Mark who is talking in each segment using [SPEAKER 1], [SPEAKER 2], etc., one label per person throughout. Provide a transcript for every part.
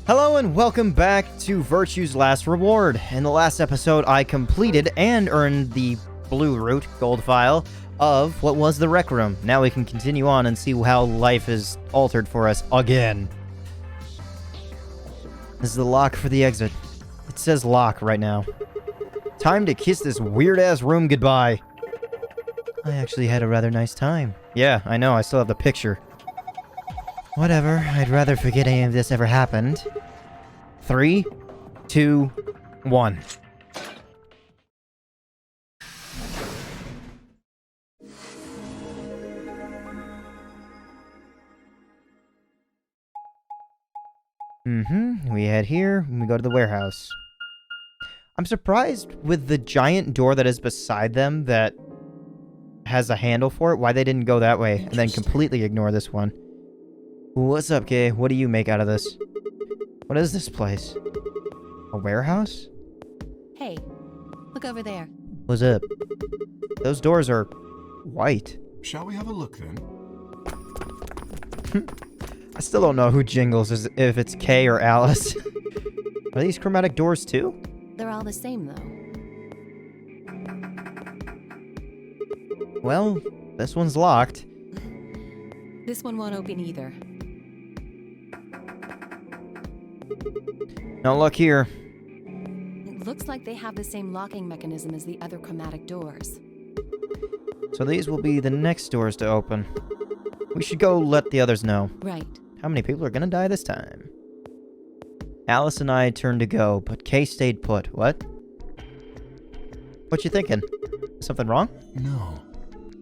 [SPEAKER 1] Hello and welcome back to Virtue's Last Reward. In the last episode, I completed and earned the blue root gold file of what was the rec room. Now we can continue on and see how life is altered for us again. This is the lock for the exit. It says lock right now. Time to kiss this weird-ass room goodbye. I actually had a rather nice time. Yeah, I know, I still have the picture. Whatever, I'd rather forget any of this ever happened. 3, 2, 1. We head here, and we go to the warehouse. I'm surprised with the giant door that is beside them that has a handle for it, why they didn't go that way and then completely ignore this one. What's up, Kay? What do you make out of this? What is this place? A warehouse?
[SPEAKER 2] Hey, look over there.
[SPEAKER 1] What's up? Those doors are white.
[SPEAKER 3] Shall we have a look then?
[SPEAKER 1] I still don't know who jingles, if it's Kay or Alice. Are these chromatic doors too?
[SPEAKER 2] They're all the same, though.
[SPEAKER 1] Well, this one's locked.
[SPEAKER 2] This one won't open either.
[SPEAKER 1] No luck here.
[SPEAKER 2] It looks like they have the same locking mechanism as the other chromatic doors.
[SPEAKER 1] So these will be the next doors to open. We should go let the others know.
[SPEAKER 2] Right.
[SPEAKER 1] How many people are gonna die this time? Alice and I turned to go, but Kay stayed put. What? What you thinking? Something wrong?
[SPEAKER 3] No.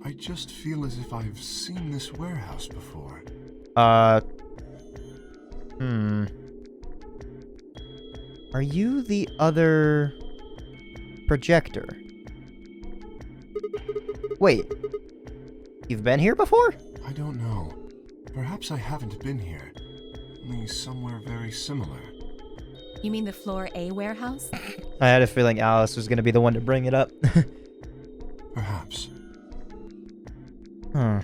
[SPEAKER 3] I just feel as if I've seen this warehouse before.
[SPEAKER 1] Are you the other projector? Wait. You've been here before?
[SPEAKER 3] I don't know. Perhaps I haven't been here. Only somewhere very similar.
[SPEAKER 2] You mean the Floor A warehouse?
[SPEAKER 1] I had a feeling Alice was gonna be the one to bring it up.
[SPEAKER 3] Perhaps.
[SPEAKER 1] Huh.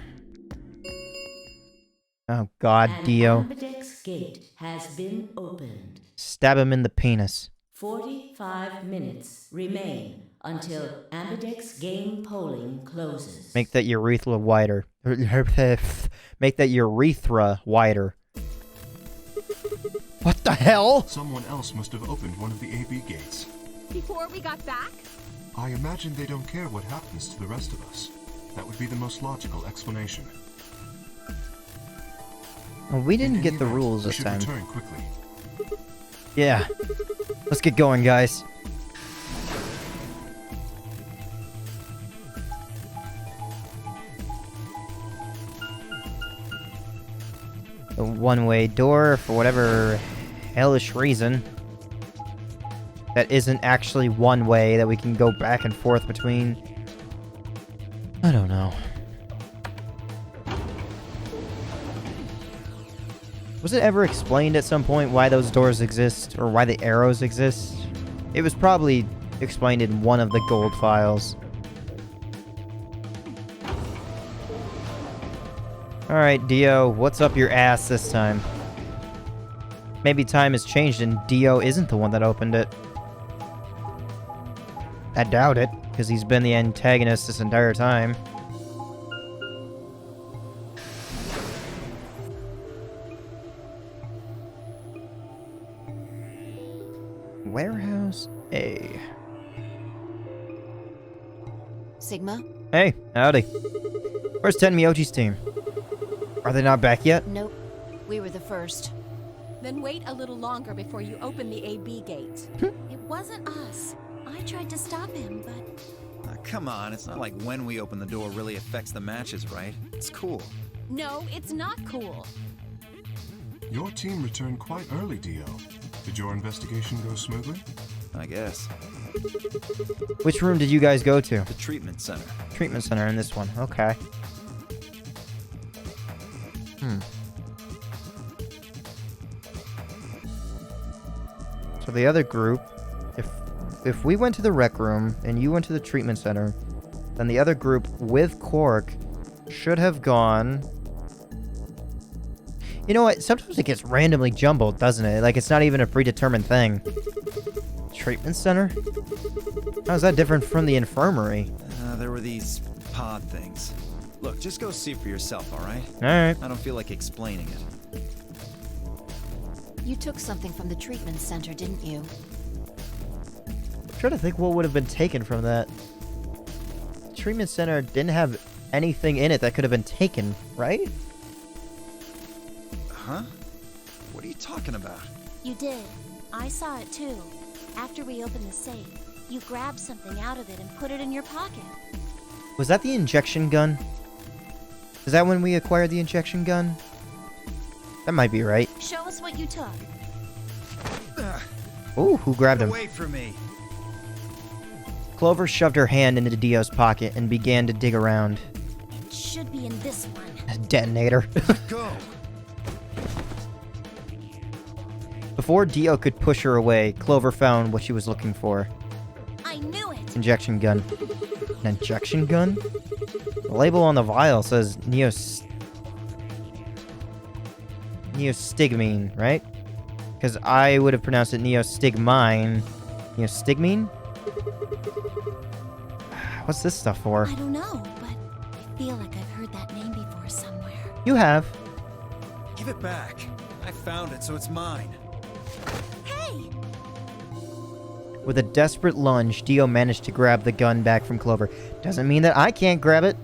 [SPEAKER 1] Oh God, Dio.
[SPEAKER 4] An ambidex gate has been opened.
[SPEAKER 1] Stab him in the penis.
[SPEAKER 4] 45 minutes remain until ambidex game polling closes.
[SPEAKER 1] Make that urethra wider. Make that urethra wider. What the hell?
[SPEAKER 3] Someone else must have opened one of the AB gates.
[SPEAKER 5] Before we got back?
[SPEAKER 3] I imagine they don't care what happens to the rest of us. That would be the most logical explanation.
[SPEAKER 1] Well, we didn't get the
[SPEAKER 3] event,
[SPEAKER 1] rules
[SPEAKER 3] we
[SPEAKER 1] this
[SPEAKER 3] should
[SPEAKER 1] time.
[SPEAKER 3] return quickly.
[SPEAKER 1] Yeah. Let's get going, guys. The one-way door, for whatever hellish reason. That isn't actually one way that we can go back and forth between. I don't know. Was it ever explained at some point why those doors exist, or why the arrows exist? It was probably explained in one of the gold files. Alright, Dio, what's up your ass this time? Maybe time has changed and Dio isn't the one that opened it. I doubt it, because he's been the antagonist this entire time. Warehouse A.
[SPEAKER 2] Sigma?
[SPEAKER 1] Hey, howdy. Where's Tenmyochi's team? Are they not back yet?
[SPEAKER 2] Nope. We were the first.
[SPEAKER 5] Then wait a little longer before you open the AB gate.
[SPEAKER 6] It wasn't us. I tried to stop him, but...
[SPEAKER 7] Come on, it's not like when we open the door really affects the matches, right? It's cool.
[SPEAKER 5] No, it's not cool.
[SPEAKER 3] Your team returned quite early, Dio. Did your investigation go smoothly?
[SPEAKER 7] I guess.
[SPEAKER 1] Which room did you guys go to?
[SPEAKER 7] The treatment center.
[SPEAKER 1] Treatment center in this one. Okay. So the other group, if we went to the rec room and you went to the treatment center, then the other group with Cork should have gone You know what? Sometimes it gets randomly jumbled, doesn't it? Like, it's not even a predetermined thing. Treatment center? How's that different from the infirmary?
[SPEAKER 7] There were these pod things. Look, just go see for yourself, alright?
[SPEAKER 1] Alright.
[SPEAKER 7] I don't feel like explaining it.
[SPEAKER 2] You took something from the treatment center, didn't you?
[SPEAKER 1] I'm trying to think what would have been taken from that. The treatment center didn't have anything in it that could have been taken, right?
[SPEAKER 7] Huh? What are you talking about?
[SPEAKER 6] You did. I saw it too. After we opened the safe, you grabbed something out of it and put it in your pocket.
[SPEAKER 1] Was that the injection gun? Is that when we acquired the injection gun? That might be right.
[SPEAKER 6] Show us what you took.
[SPEAKER 1] Ooh, who grabbed him?
[SPEAKER 7] Away from me.
[SPEAKER 1] Clover shoved her hand into Dio's pocket and began to dig around.
[SPEAKER 6] It should be in this one.
[SPEAKER 1] A detonator.
[SPEAKER 7] Go.
[SPEAKER 1] Before Dio could push her away, Clover found what she was looking for.
[SPEAKER 6] I knew it!
[SPEAKER 1] Injection gun. An injection gun? The label on the vial says neostigmine, right? Because I would have pronounced it neostigmine. Neostigmine? What's this stuff for?
[SPEAKER 6] I don't know, but I feel like I've heard that name before somewhere.
[SPEAKER 1] You have.
[SPEAKER 7] Give it back. I found it, so it's mine.
[SPEAKER 6] Hey!
[SPEAKER 1] With a desperate lunge, Dio managed to grab the gun back from Clover. Doesn't mean that I can't grab it.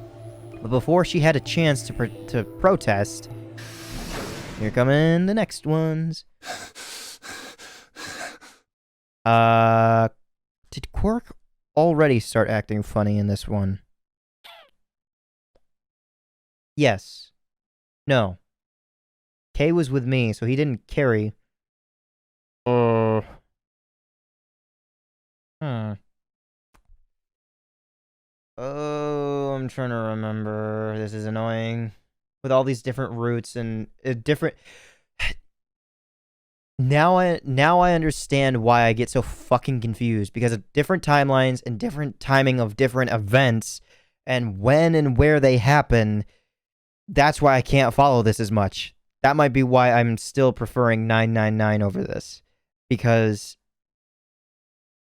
[SPEAKER 1] But before she had a chance to protest, here come in the next ones. Did Quark already start acting funny in this one? Yes. No. Kay was with me, so he didn't carry. Oh, I'm trying to remember. This is annoying. With all these different routes and different... Now I understand why I get so fucking confused. Because of different timelines and different timing of different events. And when and where they happen. That's why I can't follow this as much. That might be why I'm still preferring 999 over this. Because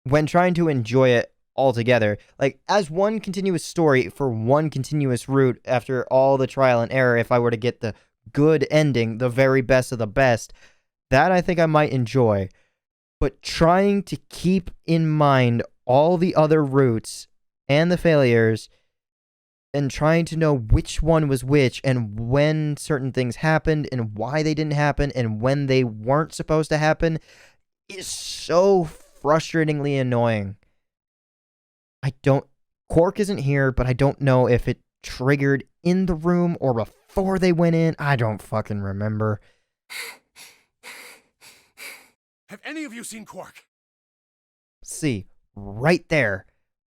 [SPEAKER 1] when trying to enjoy it altogether, like as one continuous story for one continuous route after all the trial and error, if I were to get the good ending, the very best of the best, that I think I might enjoy. But trying to keep in mind all the other routes and the failures and trying to know which one was which and when certain things happened and why they didn't happen and when they weren't supposed to happen is so frustratingly annoying. Quark isn't here, but I don't know if it triggered in the room or before they went in. I don't fucking remember.
[SPEAKER 3] Have any of you seen Quark?
[SPEAKER 1] See, right there.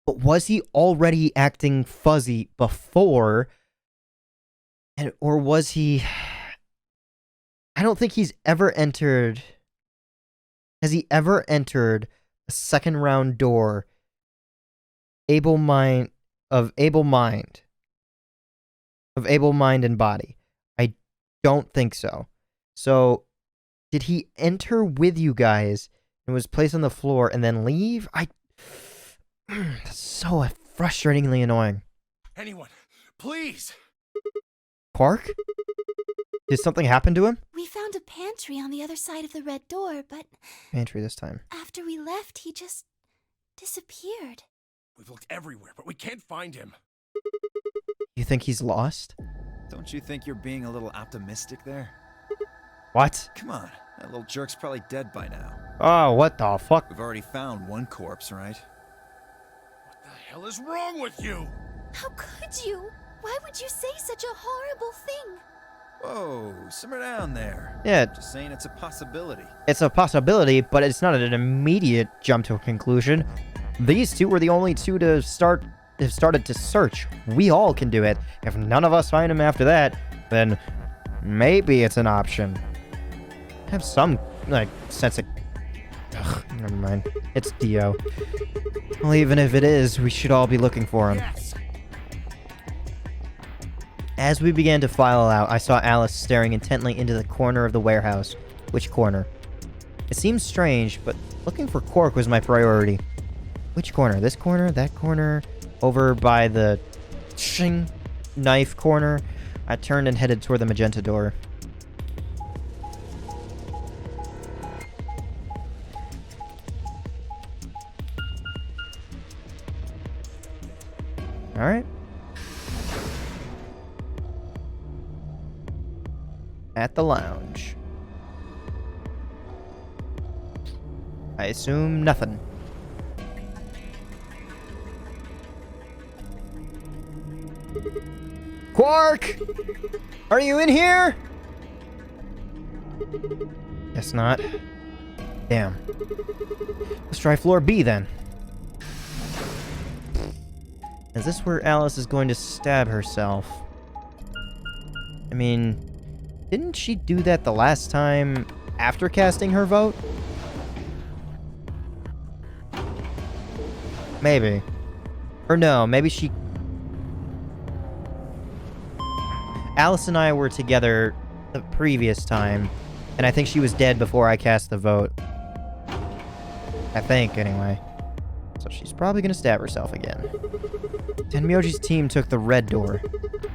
[SPEAKER 1] But was he already acting fuzzy before? Or was he... I don't think he's ever entered... Has he ever entered a second round door able mind and body? I don't think so. So, did he enter with you guys and was placed on the floor and then leave? That's so frustratingly annoying.
[SPEAKER 3] Anyone, please!
[SPEAKER 1] Quark? Did something happen to him?
[SPEAKER 6] We found a pantry on the other side of the red door, but
[SPEAKER 1] Pantry this time.
[SPEAKER 6] after we left, he just disappeared.
[SPEAKER 3] We've looked everywhere, but we can't find him.
[SPEAKER 1] You think he's lost?
[SPEAKER 7] Don't you think you're being a little optimistic there?
[SPEAKER 1] What?
[SPEAKER 7] Come on, that little jerk's probably dead by now.
[SPEAKER 1] Oh, what the fuck?
[SPEAKER 7] We've already found one corpse, right?
[SPEAKER 3] What the hell is wrong with you?
[SPEAKER 6] How could you? Why would you say such a horrible thing?
[SPEAKER 7] Whoa, simmer down there.
[SPEAKER 1] Yeah,
[SPEAKER 7] Just saying it's a possibility.
[SPEAKER 1] it's a possibility, but it's not an immediate jump to a conclusion. These two were the only two to started to search. We all can do it. If none of us find him after that, then maybe it's an option. Have some, like, sense of... Ugh, never mind. It's Dio. Well, even if it is, we should all be looking for him.
[SPEAKER 3] Yes!
[SPEAKER 1] As we began to file out, I saw Alice staring intently into the corner of the warehouse. Which corner? It seemed strange, but looking for Quark was my priority. Which corner? This corner? That corner? Over by the shing knife corner? I turned and headed toward the magenta door. Alright. At the lounge. I assume nothing. Quark! Are you in here? Guess not. Damn. Let's try floor B then. Is this where Alice is going to stab herself? I mean, didn't she do that the last time after casting her vote? Maybe. Or no, maybe she... Alice and I were together the previous time, and I think she was dead before I cast the vote. I think, anyway. So she's probably gonna stab herself again. Tenmyoji's team took the red door.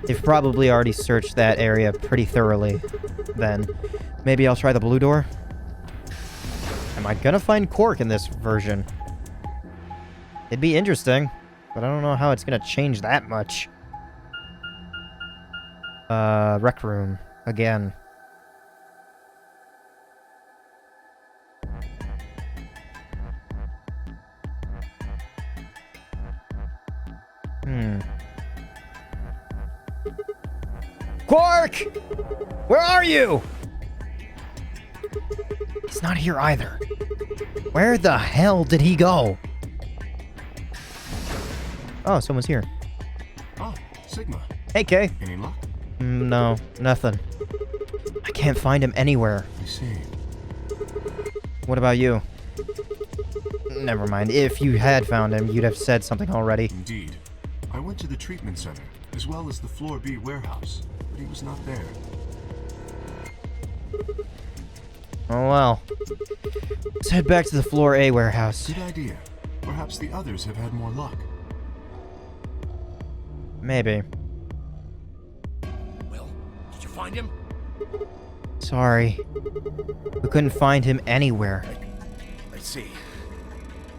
[SPEAKER 1] They've probably already searched that area pretty thoroughly. Then, maybe I'll try the blue door? Am I gonna find Quark in this version? It'd be interesting, but I don't know how it's gonna change that much. Rec room. Again. Quark! Where are you? He's not here either. Where the hell did he go? Oh, someone's here.
[SPEAKER 3] Oh, Sigma.
[SPEAKER 1] Hey, Kay.
[SPEAKER 3] Any luck?
[SPEAKER 1] No, nothing. I can't find him anywhere.
[SPEAKER 3] I see.
[SPEAKER 1] What about you? Never mind. If you had found him, you'd have said something already.
[SPEAKER 3] Indeed. I went to the treatment center, as well as the Floor B warehouse, but he was not there.
[SPEAKER 1] Oh well. Let's head back to the Floor A warehouse.
[SPEAKER 3] Good idea. Perhaps the others have had more luck.
[SPEAKER 1] Maybe.
[SPEAKER 8] Well, did you find him?
[SPEAKER 1] Sorry. We couldn't find him anywhere.
[SPEAKER 8] I see.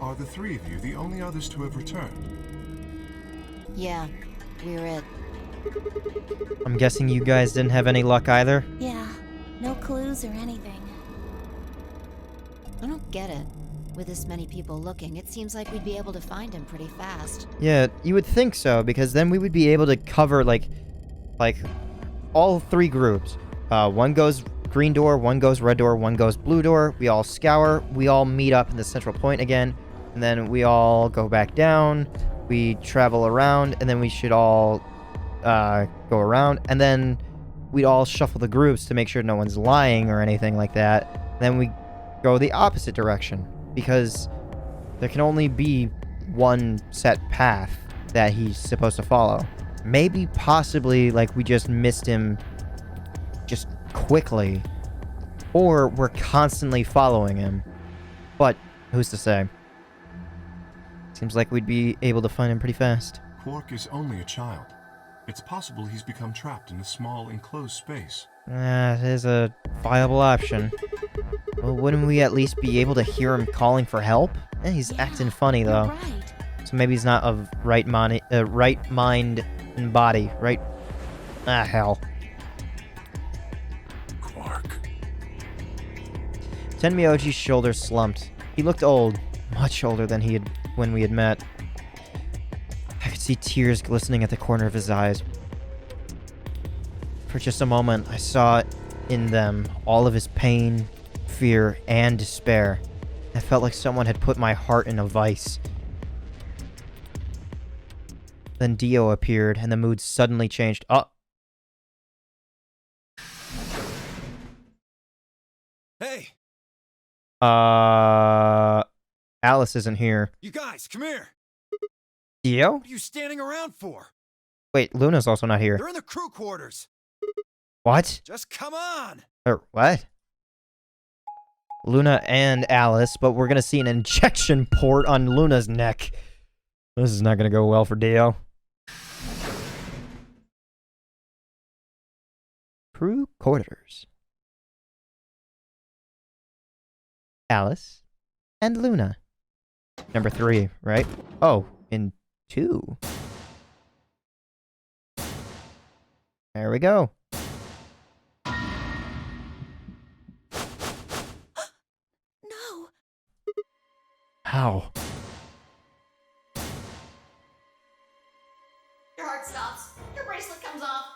[SPEAKER 3] Are the three of you the only others to have returned?
[SPEAKER 6] Yeah, we're it.
[SPEAKER 1] I'm guessing you guys didn't have any luck either?
[SPEAKER 6] Yeah, no clues or anything.
[SPEAKER 2] I don't get it. With this many people looking, it seems like we'd be able to find him pretty fast.
[SPEAKER 1] Yeah, you would think so, because then we would be able to cover, like all three groups. One goes green door, one goes red door, one goes blue door. We all scour, we all meet up in the central point again, and then we all go back down, we travel around, and then we should all go around, and then we'd all shuffle the groups to make sure no one's lying or anything like that. Then we go the opposite direction, because there can only be one set path that he's supposed to follow. Maybe possibly like we just missed him just quickly, or we're constantly following him, but who's to say? Seems like we'd be able to find him pretty fast.
[SPEAKER 3] Quark is only a child. It's possible he's become trapped in a small enclosed space.
[SPEAKER 1] That is a viable option. Well, wouldn't we at least be able to hear him calling for help? He's acting funny though.
[SPEAKER 6] You're right.
[SPEAKER 1] So maybe he's not of right mind and body, right? Ah, hell.
[SPEAKER 8] Quark.
[SPEAKER 1] Tenmyoji's shoulders slumped. He looked old, much older than he had when we had met. I could see tears glistening at the corner of his eyes. For just a moment, I saw in them all of his pain, fear, and despair. I felt like someone had put my heart in a vice. Then Dio appeared, and the mood suddenly changed.
[SPEAKER 8] Hey,
[SPEAKER 1] Alice isn't here.
[SPEAKER 8] you guys, come here.
[SPEAKER 1] Dio?
[SPEAKER 8] What are you standing around for?
[SPEAKER 1] Wait, Luna's also not here.
[SPEAKER 8] They're in the crew quarters.
[SPEAKER 1] What?
[SPEAKER 8] Just come on.
[SPEAKER 1] Or what? Luna and Alice, but we're gonna see an injection port on Luna's neck. This is not gonna go well for Dio. Crew quarters. Alice and Luna. Number 3, right? Oh, in 2. There we go.
[SPEAKER 6] No!
[SPEAKER 1] How?
[SPEAKER 9] Your heart stops. Your bracelet comes off.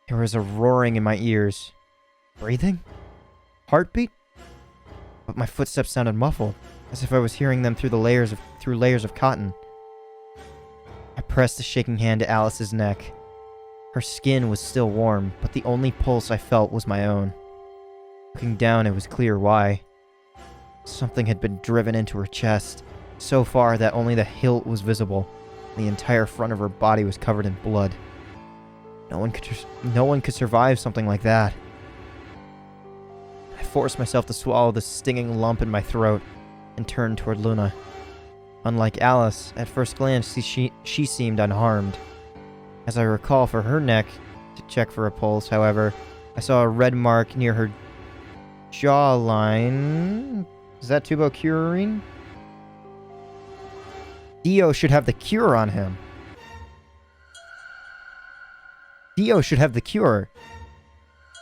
[SPEAKER 1] There was a roaring in my ears. Breathing? Heartbeat? But my footsteps sounded muffled, as if I was hearing them through layers of cotton. I pressed a shaking hand to Alice's neck. Her skin was still warm, but the only pulse I felt was my own. Looking down, it was clear why. Something had been driven into her chest, so far that only the hilt was visible. The entire front of her body was covered in blood. No one could survive something like that. I forced myself to swallow the stinging lump in my throat and turned toward Luna. Unlike Alice, at first glance she seemed unharmed. As I recall, for her neck, to check for a pulse, however, I saw a red mark near her jawline. Is that tubocurine? Dio should have the cure on him. Dio should have the cure.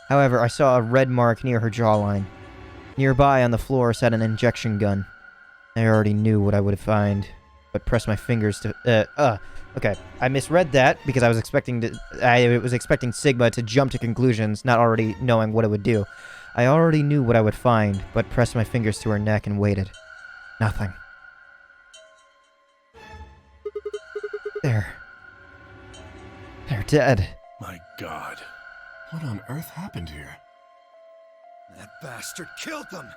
[SPEAKER 1] However, I saw a red mark near her jawline. Nearby on the floor sat an injection gun. I already knew what I would find, but pressed my fingers to... Okay, I misread that because I was expecting Sigma to jump to conclusions, not already knowing what it would do. I already knew what I would find, but pressed my fingers to her neck and waited. Nothing. They're dead.
[SPEAKER 3] My God. What on earth happened here?
[SPEAKER 8] That bastard killed them.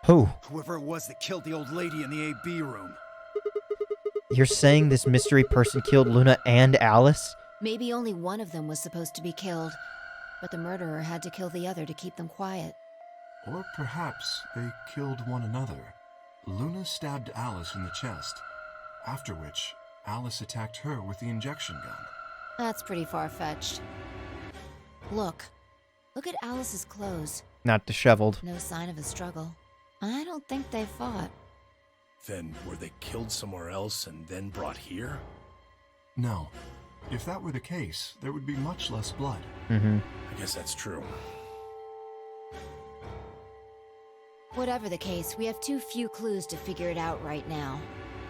[SPEAKER 1] Who?
[SPEAKER 8] Whoever it was that killed the old lady in the AB room.
[SPEAKER 1] You're saying this mystery person killed Luna and Alice?
[SPEAKER 2] Maybe only one of them was supposed to be killed, but the murderer had to kill the other to keep them quiet.
[SPEAKER 3] Or perhaps they killed one another. Luna stabbed Alice in the chest, after which Alice attacked her with the injection gun.
[SPEAKER 2] That's pretty far-fetched. Look at Alice's clothes.
[SPEAKER 1] Not disheveled.
[SPEAKER 2] No sign of a struggle. I don't think they fought.
[SPEAKER 8] Then were they killed somewhere else and then brought here?
[SPEAKER 3] No. If that were the case, there would be much less blood.
[SPEAKER 1] Mm-hmm.
[SPEAKER 8] I guess that's true.
[SPEAKER 2] Whatever the case, we have too few clues to figure it out right now.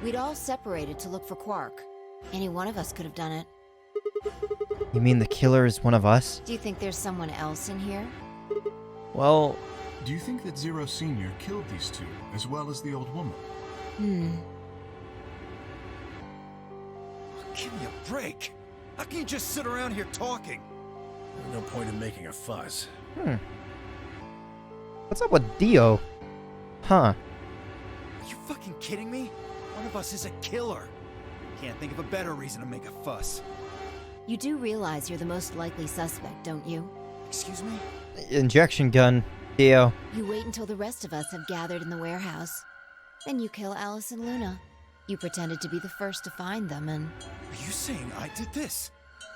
[SPEAKER 2] We'd all separated to look for Quark. Any one of us could have done it.
[SPEAKER 1] You mean the killer is one of us?
[SPEAKER 2] Do you think there's someone else in here?
[SPEAKER 1] Well...
[SPEAKER 3] Do you think that Zero Sr. killed these two, as well as the old woman?
[SPEAKER 8] Give me a break. How can you just sit around here talking? There's no point in making a fuss.
[SPEAKER 1] What's up with Dio? Huh.
[SPEAKER 8] Are you fucking kidding me? One of us is a killer. Can't think of a better reason to make a fuss.
[SPEAKER 2] You do realize you're the most likely suspect, don't you?
[SPEAKER 8] Excuse me?
[SPEAKER 1] Injection gun. Dio.
[SPEAKER 2] You wait until the rest of us have gathered in the warehouse. Then you kill Alice and Luna. You pretended to be the first to find them, and...
[SPEAKER 8] Are you saying I did this?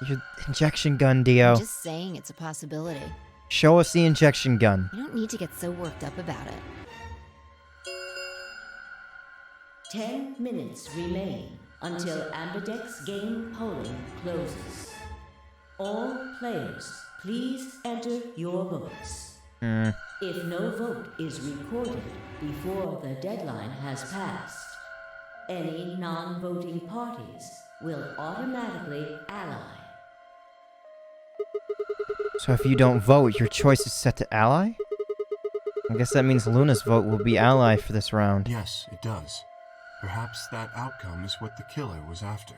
[SPEAKER 1] Your injection gun, Dio.
[SPEAKER 2] I'm just saying it's a possibility.
[SPEAKER 1] Show us the injection gun.
[SPEAKER 2] You don't need to get so worked up about it.
[SPEAKER 4] 10 minutes remain until Ambidex game polling closes. All players, please enter your votes. If no vote is recorded before the deadline has passed, any non-voting parties will automatically ally.
[SPEAKER 1] So if you don't vote, your choice is set to ally? I guess that means Luna's vote will be ally for this round.
[SPEAKER 3] Yes, it does. Perhaps that outcome is what the killer was after.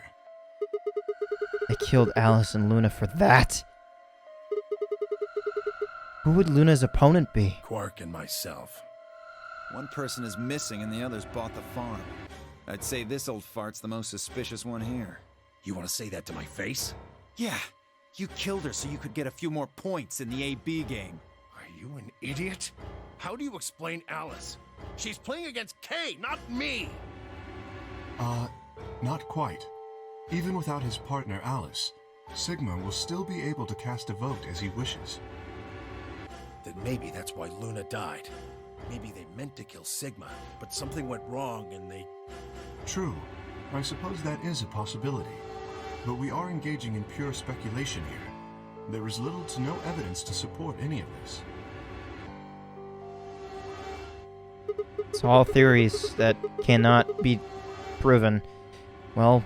[SPEAKER 1] They killed Alice and Luna for that? Who would Luna's opponent be?
[SPEAKER 8] Quark and myself.
[SPEAKER 7] One person is missing and the others bought the farm. I'd say this old fart's the most suspicious one here.
[SPEAKER 10] You want to say that to my face?
[SPEAKER 7] Yeah, you killed her so you could get a few more points in the AB game.
[SPEAKER 10] Are you an idiot? How do you explain Alice? She's playing against Kay, not me!
[SPEAKER 3] Not quite. Even without his partner Alice, Sigma will still be able to cast a vote as he wishes.
[SPEAKER 10] Then maybe that's why Luna died. Maybe they meant to kill Sigma, but something went wrong and they...
[SPEAKER 3] True. I suppose that is a possibility. But we are engaging in pure speculation here. There is little to no evidence to support any of this.
[SPEAKER 1] It's all theories that cannot be proven. Well,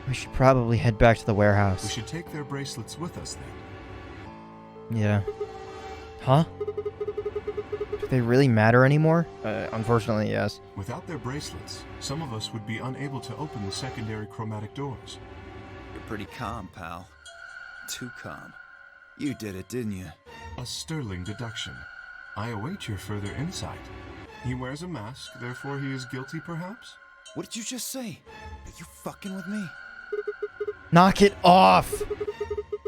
[SPEAKER 1] we should probably head back to the warehouse.
[SPEAKER 3] We should take their bracelets with us then.
[SPEAKER 1] Yeah. Huh? Do they really matter anymore? Unfortunately, yes.
[SPEAKER 3] Without their bracelets, some of us would be unable to open the secondary chromatic doors.
[SPEAKER 7] You're pretty calm, pal. Too calm. You did it, didn't you?
[SPEAKER 3] A sterling deduction. I await your further insight. He wears a mask, therefore he is guilty, perhaps?
[SPEAKER 7] What did you just say? Are you fucking with me?
[SPEAKER 1] Knock it off!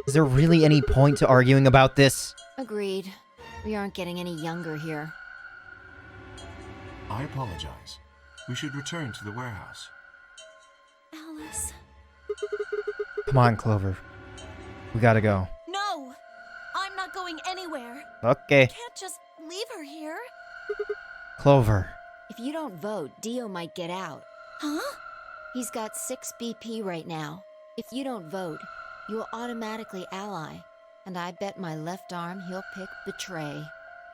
[SPEAKER 1] Is there really any point to arguing about this?
[SPEAKER 2] Agreed. We aren't getting any younger here.
[SPEAKER 3] I apologize. We should return to the warehouse.
[SPEAKER 6] Alice.
[SPEAKER 1] Come on, Clover. We gotta go.
[SPEAKER 6] No! I'm not going anywhere.
[SPEAKER 1] Okay.
[SPEAKER 6] Can't just leave her here.
[SPEAKER 1] Clover.
[SPEAKER 2] If you don't vote, Dio might get out.
[SPEAKER 6] Huh?
[SPEAKER 2] He's got 6 BP right now. If you don't vote, you'll automatically ally. And I bet my left arm he'll pick Betray.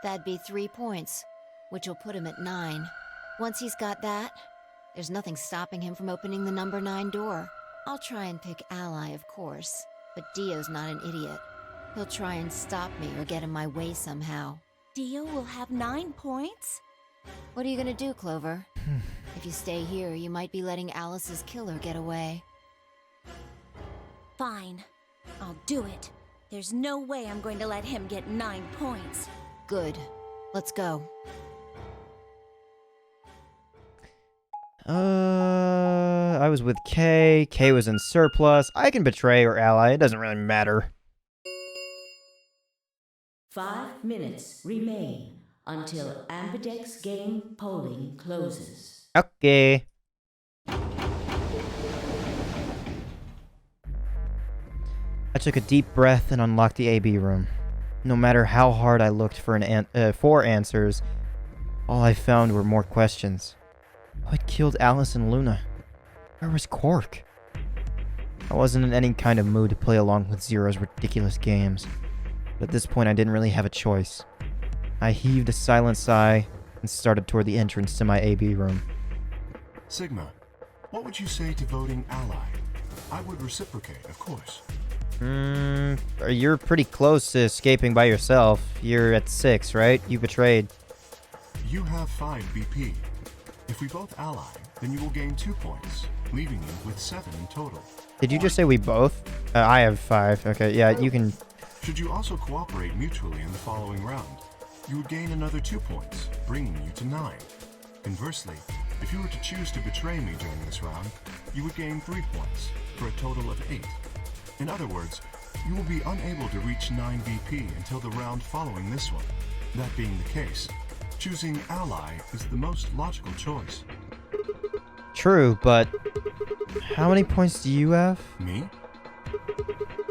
[SPEAKER 2] That'd be 3 points, which will put him at 9. Once he's got that, there's nothing stopping him from opening the number 9 door. I'll try and pick Ally, of course, but Dio's not an idiot. He'll try and stop me or get in my way somehow.
[SPEAKER 6] Dio will have 9 points?
[SPEAKER 2] What are you gonna do, Clover? If you stay here, you might be letting Alice's killer get away.
[SPEAKER 6] Fine. I'll do it. There's no way I'm going to let him get 9 points.
[SPEAKER 2] Good. Let's go.
[SPEAKER 1] I was with Kay. Kay was in surplus. I can betray or ally. It doesn't really matter.
[SPEAKER 4] 5 minutes remain until Ambidex game polling closes.
[SPEAKER 1] Okay. I took a deep breath and unlocked the AB room. No matter how hard I looked for answers, all I found were more questions. What killed Alice and Luna? Where was Quark? I wasn't in any kind of mood to play along with Zero's ridiculous games, but at this point I didn't really have a choice. I heaved a silent sigh and started toward the entrance to my AB room.
[SPEAKER 3] Sigma, what would you say to voting ally? I would reciprocate, of course.
[SPEAKER 1] You're pretty close to escaping by yourself. You're at 6, right? You betrayed.
[SPEAKER 3] You have 5 BP. If we both ally, then you will gain 2 points, leaving you with 7 in total.
[SPEAKER 1] Did you just say we both? I have 5. Okay, yeah, you can...
[SPEAKER 3] Should you also cooperate mutually in the following round, you would gain another 2 points, bringing you to 9. Conversely, if you were to choose to betray me during this round, you would gain 3 points, for a total of 8. In other words, you will be unable to reach 9 BP until the round following this one. That being the case, choosing ally is the most logical choice.
[SPEAKER 1] True, but how many points do you have?
[SPEAKER 3] Me?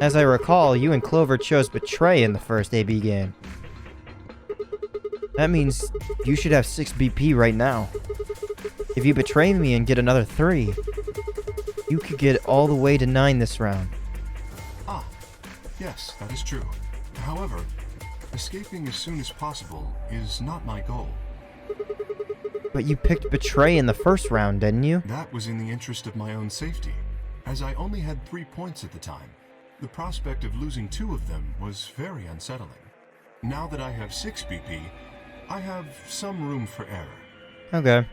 [SPEAKER 1] As I recall, you and Clover chose Betray in the first AB game. That means you should have 6 BP right now. If you betray me and get another 3, you could get all the way to 9 this round.
[SPEAKER 3] Ah, yes, that is true. However, escaping as soon as possible is not my goal.
[SPEAKER 1] But you picked Betray in the first round, didn't you?
[SPEAKER 3] That was in the interest of my own safety, as I only had 3 points at the time. The prospect of losing 2 of them was very unsettling. Now that I have 6 BP, I have some room for error.
[SPEAKER 1] Okay.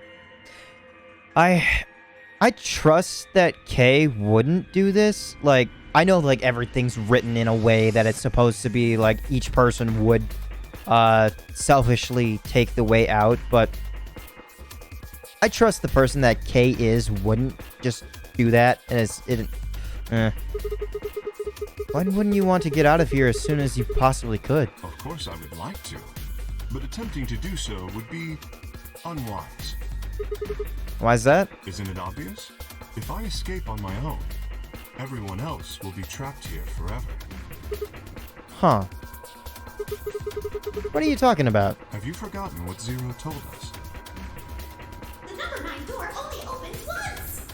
[SPEAKER 1] I trust that Kay wouldn't do this. Like, I know, like, everything's written in a way that it's supposed to be, like, each person would selfishly take the way out, but I trust the person that K is wouldn't just do that, and why wouldn't you want to get out of here as soon as you possibly could?
[SPEAKER 3] Of course I would like to, but attempting to do so would be unwise.
[SPEAKER 1] Why's that?
[SPEAKER 3] Isn't it obvious? If I escape on my own, everyone else will be trapped here forever.
[SPEAKER 1] Huh. What are you talking about?
[SPEAKER 3] Have you forgotten what Zero told us?
[SPEAKER 9] The number 9 door only opens once!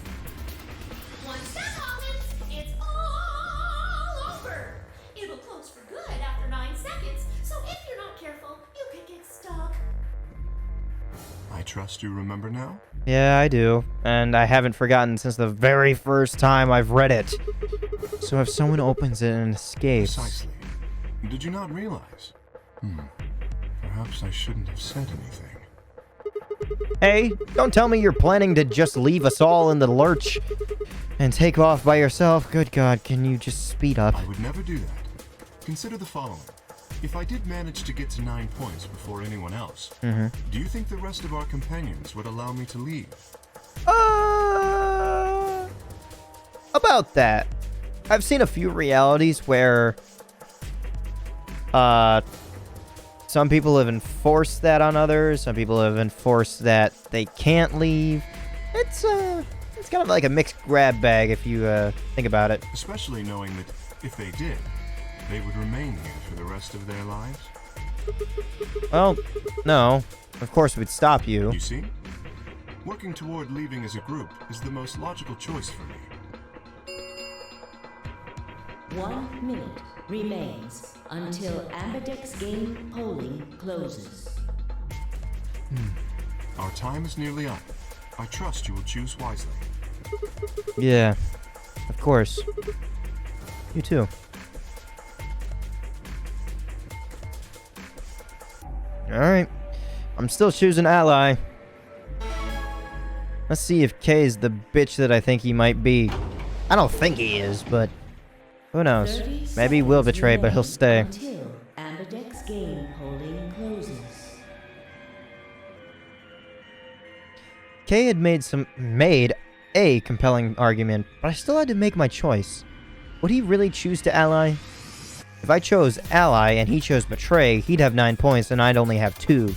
[SPEAKER 9] Once that happens, it's all over! It'll close for good after 9 seconds, so if you're not careful, you could get stuck.
[SPEAKER 3] I trust you remember now?
[SPEAKER 1] Yeah, I do. And I haven't forgotten since the very first time I've read it. So if someone opens it and escapes...
[SPEAKER 3] Precisely. Did you not realize? Perhaps I shouldn't have said anything.
[SPEAKER 1] Hey, don't tell me you're planning to just leave us all in the lurch and take off by yourself. Good God, can you just speed up?
[SPEAKER 3] I would never do that. Consider the following. If I did manage to get to 9 points before anyone else, do you think the rest of our companions would allow me to leave?
[SPEAKER 1] About that. I've seen a few realities where some people have enforced that on others. Some people have enforced that they can't leave. It's kind of like a mixed grab bag if you think about it.
[SPEAKER 3] Especially knowing that if they did, they would remain here for the rest of their lives.
[SPEAKER 1] Well, no. Of course we'd stop you.
[SPEAKER 3] You see? Working toward leaving as a group is the most logical choice for me.
[SPEAKER 4] 1 minute remains until Ambidex game polling closes.
[SPEAKER 3] Our time is nearly up. I trust you will choose wisely.
[SPEAKER 1] Yeah, of course. You too. Alright. I'm still choosing ally. Let's see if K's the bitch that I think he might be. I don't think he is, but who knows? Maybe he will betray, but he'll stay.
[SPEAKER 4] Until Ambidex game polling closes.
[SPEAKER 1] Kay had made a compelling argument, but I still had to make my choice. Would he really choose to ally? If I chose ally and he chose betray, he'd have 9 points and I'd only have 2.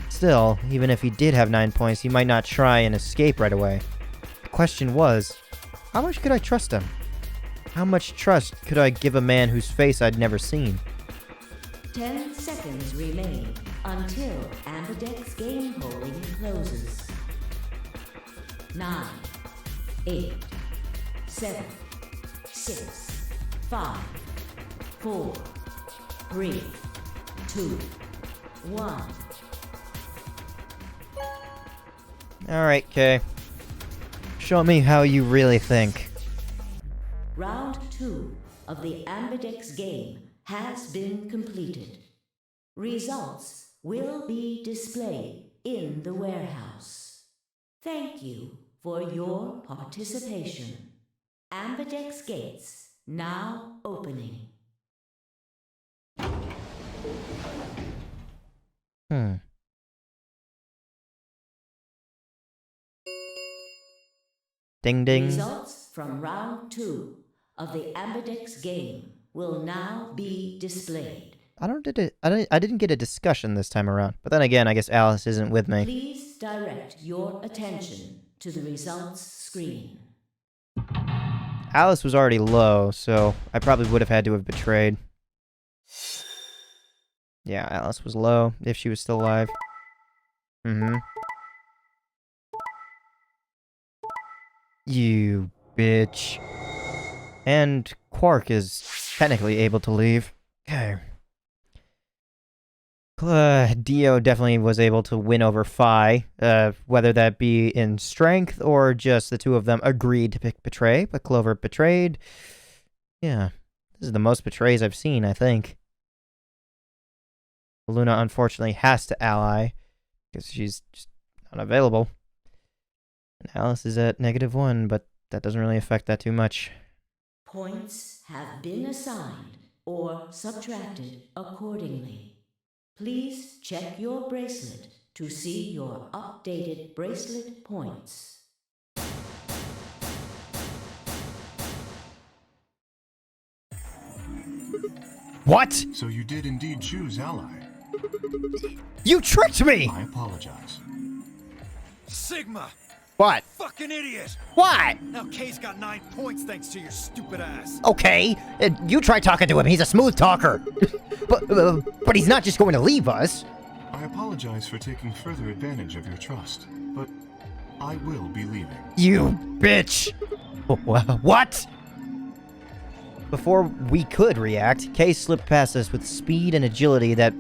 [SPEAKER 1] Still, even if he did have 9 points, he might not try and escape right away. The question was, how much could I trust him? How much trust could I give a man whose face I'd never seen?
[SPEAKER 4] 10 seconds remain until Ambidex game polling closes. 9, 8, 7, 6, 5, 4, 3, 2, 1.
[SPEAKER 1] Alright, Kay. Show me how you really think.
[SPEAKER 4] Round 2 of the Ambidex game has been completed. Results will be displayed in the warehouse. Thank you for your participation. Ambidex gates now opening.
[SPEAKER 1] Ding ding.
[SPEAKER 4] Results from round 2 of the Ambidex game will now be displayed.
[SPEAKER 1] I didn't get a discussion this time around. But then again, I guess Alice isn't with me.
[SPEAKER 4] Please direct your attention to the results screen.
[SPEAKER 1] Alice was already low, so I probably would have had to have betrayed. Yeah, Alice was low, if she was still alive. You bitch. And Quark is technically able to leave. Okay. Dio definitely was able to win over Phi, whether that be in strength or just the two of them agreed to pick Betray, but Clover betrayed. Yeah, this is the most betrays I've seen, I think. Luna unfortunately has to ally, because she's just not available. And Alice is at -1, but that doesn't really affect that too much.
[SPEAKER 4] Points have been assigned or subtracted accordingly. Please check your bracelet to see your updated bracelet points.
[SPEAKER 1] What?
[SPEAKER 3] So you did indeed choose Ally.
[SPEAKER 1] You tricked me!
[SPEAKER 3] I apologize.
[SPEAKER 8] Sigma!
[SPEAKER 1] What?
[SPEAKER 8] Fucking idiot!
[SPEAKER 1] What?
[SPEAKER 8] Now Kay's got 9 points thanks to your stupid ass.
[SPEAKER 1] Okay, you try talking to him. He's a smooth talker. but he's not just going to leave us.
[SPEAKER 3] I apologize for taking further advantage of your trust, but I will be leaving.
[SPEAKER 1] You bitch! What? Before we could react, Kay slipped past us with speed and agility that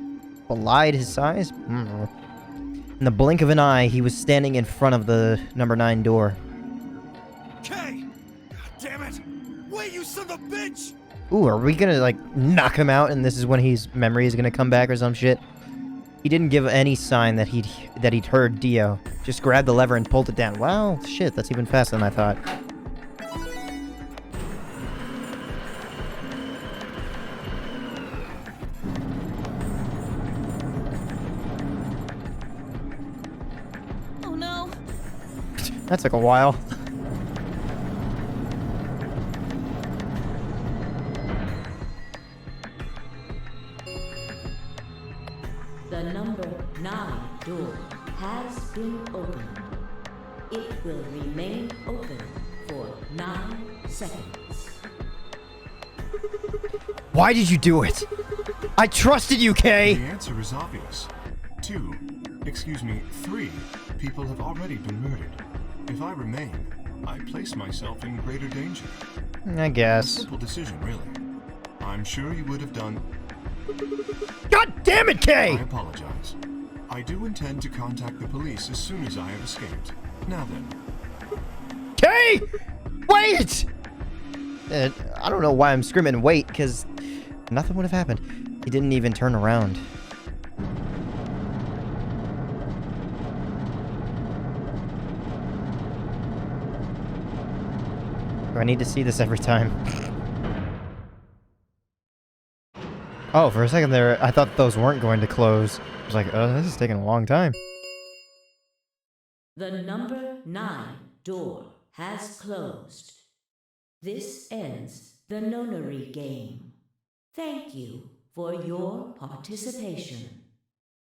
[SPEAKER 1] belied his size. In the blink of an eye, he was standing in front of the number 9 door.
[SPEAKER 8] Kay! God damn it! Wait, you son of a bitch!
[SPEAKER 1] Ooh, are we gonna, like, knock him out and this is when his memory is gonna come back or some shit? He didn't give any sign that he'd heard Dio. Just grabbed the lever and pulled it down. Wow, shit, that's even faster than I thought.
[SPEAKER 6] Oh no.
[SPEAKER 1] That took a while.
[SPEAKER 4] The number 9 door has been opened. It will remain open for 9 seconds.
[SPEAKER 1] Why did you do it? I trusted you, Kay!
[SPEAKER 3] The answer is obvious. 3 people have already been murdered. If I remain, I place myself in greater danger.
[SPEAKER 1] I
[SPEAKER 3] A
[SPEAKER 1] guess.
[SPEAKER 3] simple decision, really. I'm sure you would have done...
[SPEAKER 1] God damn it, Kay!
[SPEAKER 3] I apologize. I do intend to contact the police as soon as I have escaped. Now then.
[SPEAKER 1] Kay! Wait! I don't know why I'm screaming wait, because nothing would have happened. He didn't even turn around. Do I need to see this every time? Oh, for a second there, I thought those weren't going to close. I was like, oh, this is taking a long time.
[SPEAKER 4] The number 9 door has closed. This ends the nonary game. Thank you for your participation.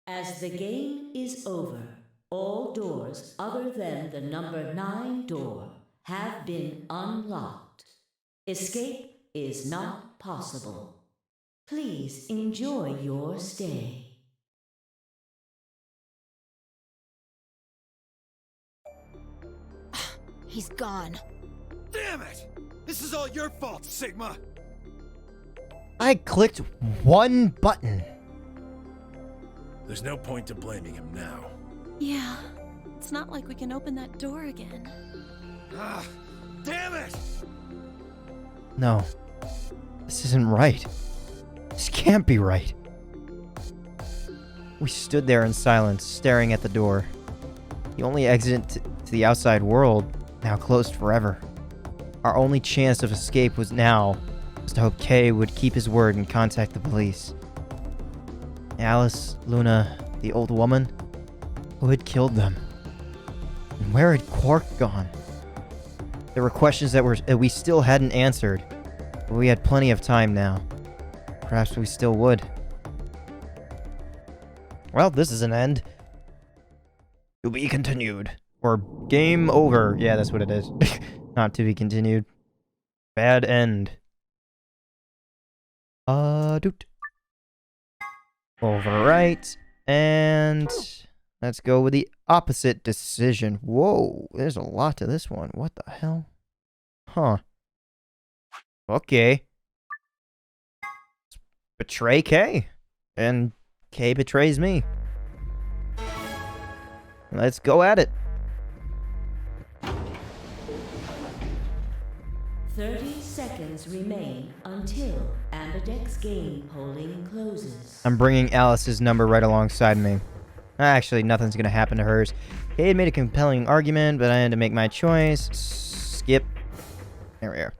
[SPEAKER 4] As the game is over, all doors other than the number 9 door have been unlocked. Escape is not possible. Please enjoy your stay.
[SPEAKER 2] He's gone.
[SPEAKER 8] Damn it! This is all your fault, Sigma!
[SPEAKER 1] I clicked one button.
[SPEAKER 10] There's no point to blaming him now.
[SPEAKER 6] Yeah. It's not like we can open that door again.
[SPEAKER 8] Ah, damn it!
[SPEAKER 1] No. This isn't right. This can't be right. We stood there in silence, staring at the door. The only exit to the outside world, now closed forever. Our only chance of escape was to hope Kay would keep his word and contact the police. Alice, Luna, the old woman, who had killed them? And where had Quark gone? There were questions that we still hadn't answered, but we had plenty of time now. Perhaps we still would. Well, this is an end. To be continued. Or game over. Yeah, that's what it is. Not to be continued. Bad end. Doot. Overwrite. And let's go with the opposite decision. Whoa, there's a lot to this one. What the hell? Huh. Okay. Betray Kay. And Kay betrays me. Let's go at it.
[SPEAKER 4] 30 seconds remain until Ambidex game polling closes.
[SPEAKER 1] I'm bringing Alice's number right alongside me. Actually, nothing's gonna happen to hers. Kay had made a compelling argument, but I had to make my choice. Skip. There we are.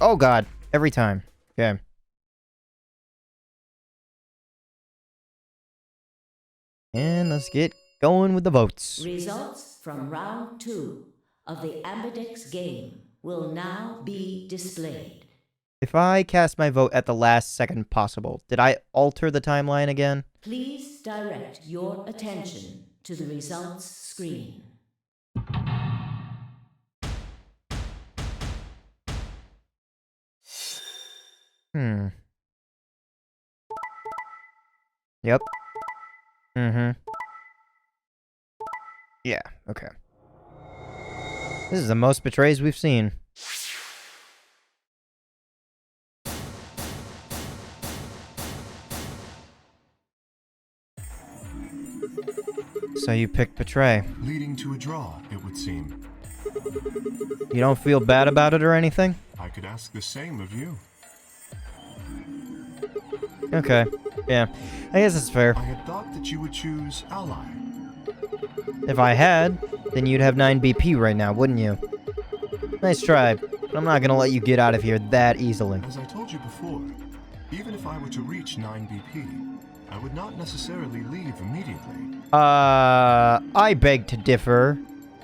[SPEAKER 1] Oh god. Every time. Okay. And let's get going with the votes.
[SPEAKER 4] Results from round 2 of the Ambidex game will now be displayed.
[SPEAKER 1] If I cast my vote at the last second possible, did I alter the timeline again?
[SPEAKER 4] Please direct your attention to the results screen.
[SPEAKER 1] Yep. Yeah, okay. This is the most betrays we've seen. So you picked betray.
[SPEAKER 3] Leading to a draw, it would seem.
[SPEAKER 1] You don't feel bad about it or anything?
[SPEAKER 3] I could ask the same of you.
[SPEAKER 1] Okay, yeah. I guess it's fair.
[SPEAKER 3] I had thought that you would choose ally.
[SPEAKER 1] If I had, then you'd have 9 BP right now, wouldn't you? Nice try, but I'm not gonna let you get out of here that easily.
[SPEAKER 3] As I told you before, even if I were to reach 9 BP, I would not necessarily leave immediately.
[SPEAKER 1] I beg to differ,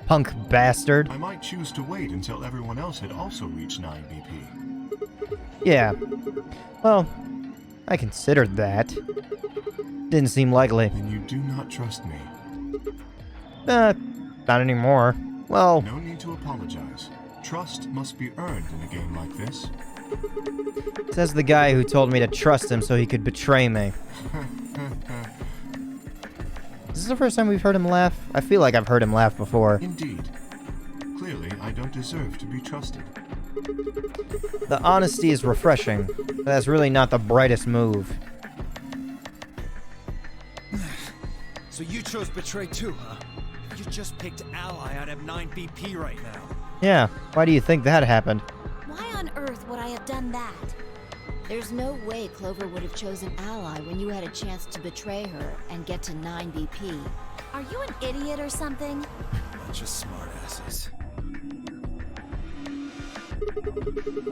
[SPEAKER 1] punk bastard.
[SPEAKER 3] I might choose to wait until everyone else had also reached 9 BP.
[SPEAKER 1] Yeah. Well, I considered that. Didn't seem likely.
[SPEAKER 3] Then you do not trust me.
[SPEAKER 1] Not anymore. Well...
[SPEAKER 3] No need to apologize. Trust must be earned in a game like this.
[SPEAKER 1] Says the guy who told me to trust him so he could betray me. Is this the first time we've heard him laugh? I feel like I've heard him laugh before.
[SPEAKER 3] Indeed. Clearly, I don't deserve to be trusted.
[SPEAKER 1] The honesty is refreshing, but that's really not the brightest move.
[SPEAKER 8] So you chose betray too, huh? You just picked ally out of 9 BP right now.
[SPEAKER 1] Yeah, why do you think that happened?
[SPEAKER 6] Why on earth would I have done that?
[SPEAKER 2] There's no way Clover would have chosen Ally when you had a chance to betray her and get to 9 BP.
[SPEAKER 6] Are you an idiot or something?
[SPEAKER 8] Bunch of smartasses.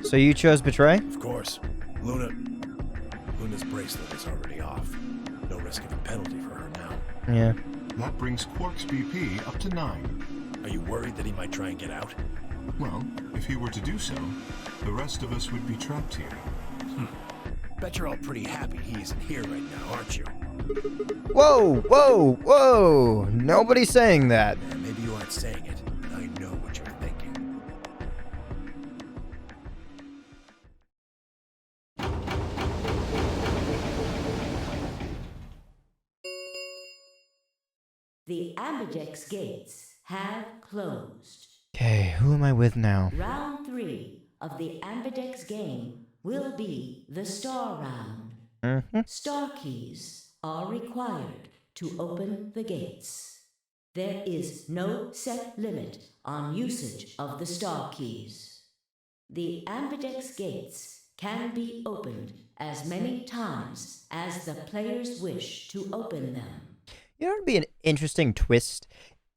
[SPEAKER 1] So you chose betray?
[SPEAKER 10] Of course. Luna's bracelet is already off. No risk of a penalty for her now.
[SPEAKER 1] Yeah.
[SPEAKER 3] That brings Quark's BP up to 9.
[SPEAKER 10] Are you worried that he might try and get out?
[SPEAKER 3] Well, if he were to do so, the rest of us would be trapped here.
[SPEAKER 10] Bet you're all pretty happy he isn't here right now, aren't you?
[SPEAKER 1] Whoa, whoa, whoa! Nobody's saying that.
[SPEAKER 10] Maybe you aren't saying it, but I know what you're thinking.
[SPEAKER 4] The Ambidex gates have closed.
[SPEAKER 1] Okay, who am I with now?
[SPEAKER 4] Round 3 of the Ambidex game will be the Star Round. Star keys are required to open the gates. There is no set limit on usage of the star keys. The Ambidex gates can be opened as many times as the players wish to open them.
[SPEAKER 1] You know, it'd be an interesting twist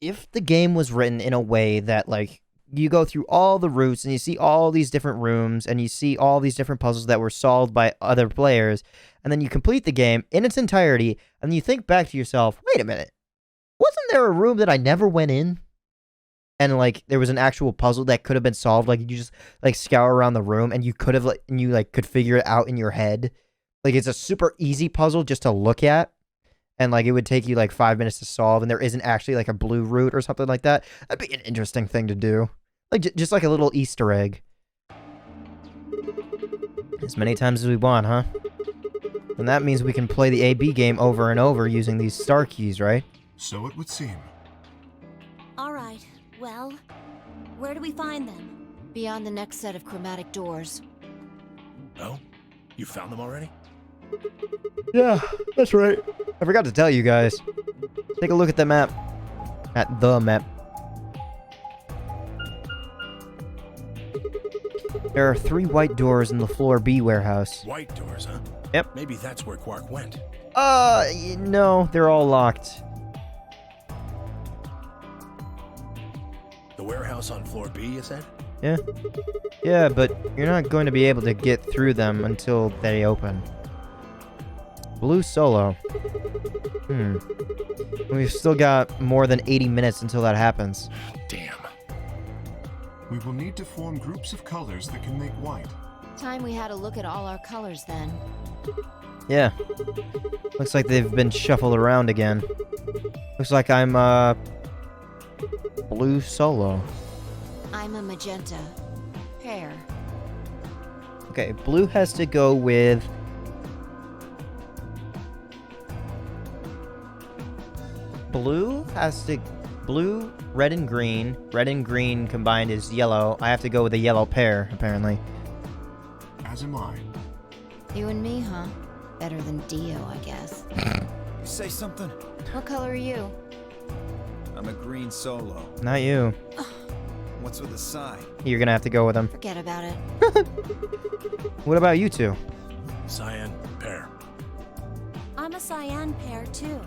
[SPEAKER 1] if the game was written in a way that, like, you go through all the routes and you see all these different rooms and you see all these different puzzles that were solved by other players, and then you complete the game in its entirety, and you think back to yourself, wait a minute, wasn't there a room that I never went in? And, like, there was an actual puzzle that could have been solved, like, you just, like, scour around the room, and you could have, like, and you, like, could figure it out in your head. Like, it's a super easy puzzle just to look at. And, like, it would take you, like, 5 minutes to solve, and there isn't actually, like, a blue route or something like that. That'd be an interesting thing to do. Like, just like a little Easter egg. As many times as we want, huh? And that means we can play the AB game over and over using these star keys, right?
[SPEAKER 3] So it would seem.
[SPEAKER 6] All right, well, where do we find them?
[SPEAKER 2] Beyond the next set of chromatic doors.
[SPEAKER 10] Oh? You found them already?
[SPEAKER 1] Yeah, that's right. I forgot to tell you guys. Take a look at the map. At the map. There are 3 white doors in the floor B warehouse.
[SPEAKER 10] White doors, huh?
[SPEAKER 1] Yep.
[SPEAKER 10] Maybe that's where Quark went.
[SPEAKER 1] No, they're all locked.
[SPEAKER 10] The warehouse on floor B, you said?
[SPEAKER 1] Yeah. Yeah, but you're not going to be able to get through them until they open. Blue solo. We've still got more than 80 minutes until that happens.
[SPEAKER 10] Damn.
[SPEAKER 3] We will need to form groups of colors that can make white.
[SPEAKER 2] Time we had a look at all our colors then.
[SPEAKER 1] Yeah. Looks like they've been shuffled around again. Looks like I'm, blue solo.
[SPEAKER 2] I'm a magenta. Pear.
[SPEAKER 1] Okay, blue has to go with... Blue, red and green. Red and green combined is yellow. I have to go with a yellow pear, apparently.
[SPEAKER 3] As am I.
[SPEAKER 2] You and me, huh? Better than Dio, I guess.
[SPEAKER 8] You say something?
[SPEAKER 2] What color are you?
[SPEAKER 7] I'm a green solo.
[SPEAKER 1] Not you.
[SPEAKER 7] What's with the sign?
[SPEAKER 1] You're gonna have to go with him.
[SPEAKER 2] Forget about it.
[SPEAKER 1] What about you two?
[SPEAKER 10] Cyan, pear.
[SPEAKER 6] I'm a cyan pear, too.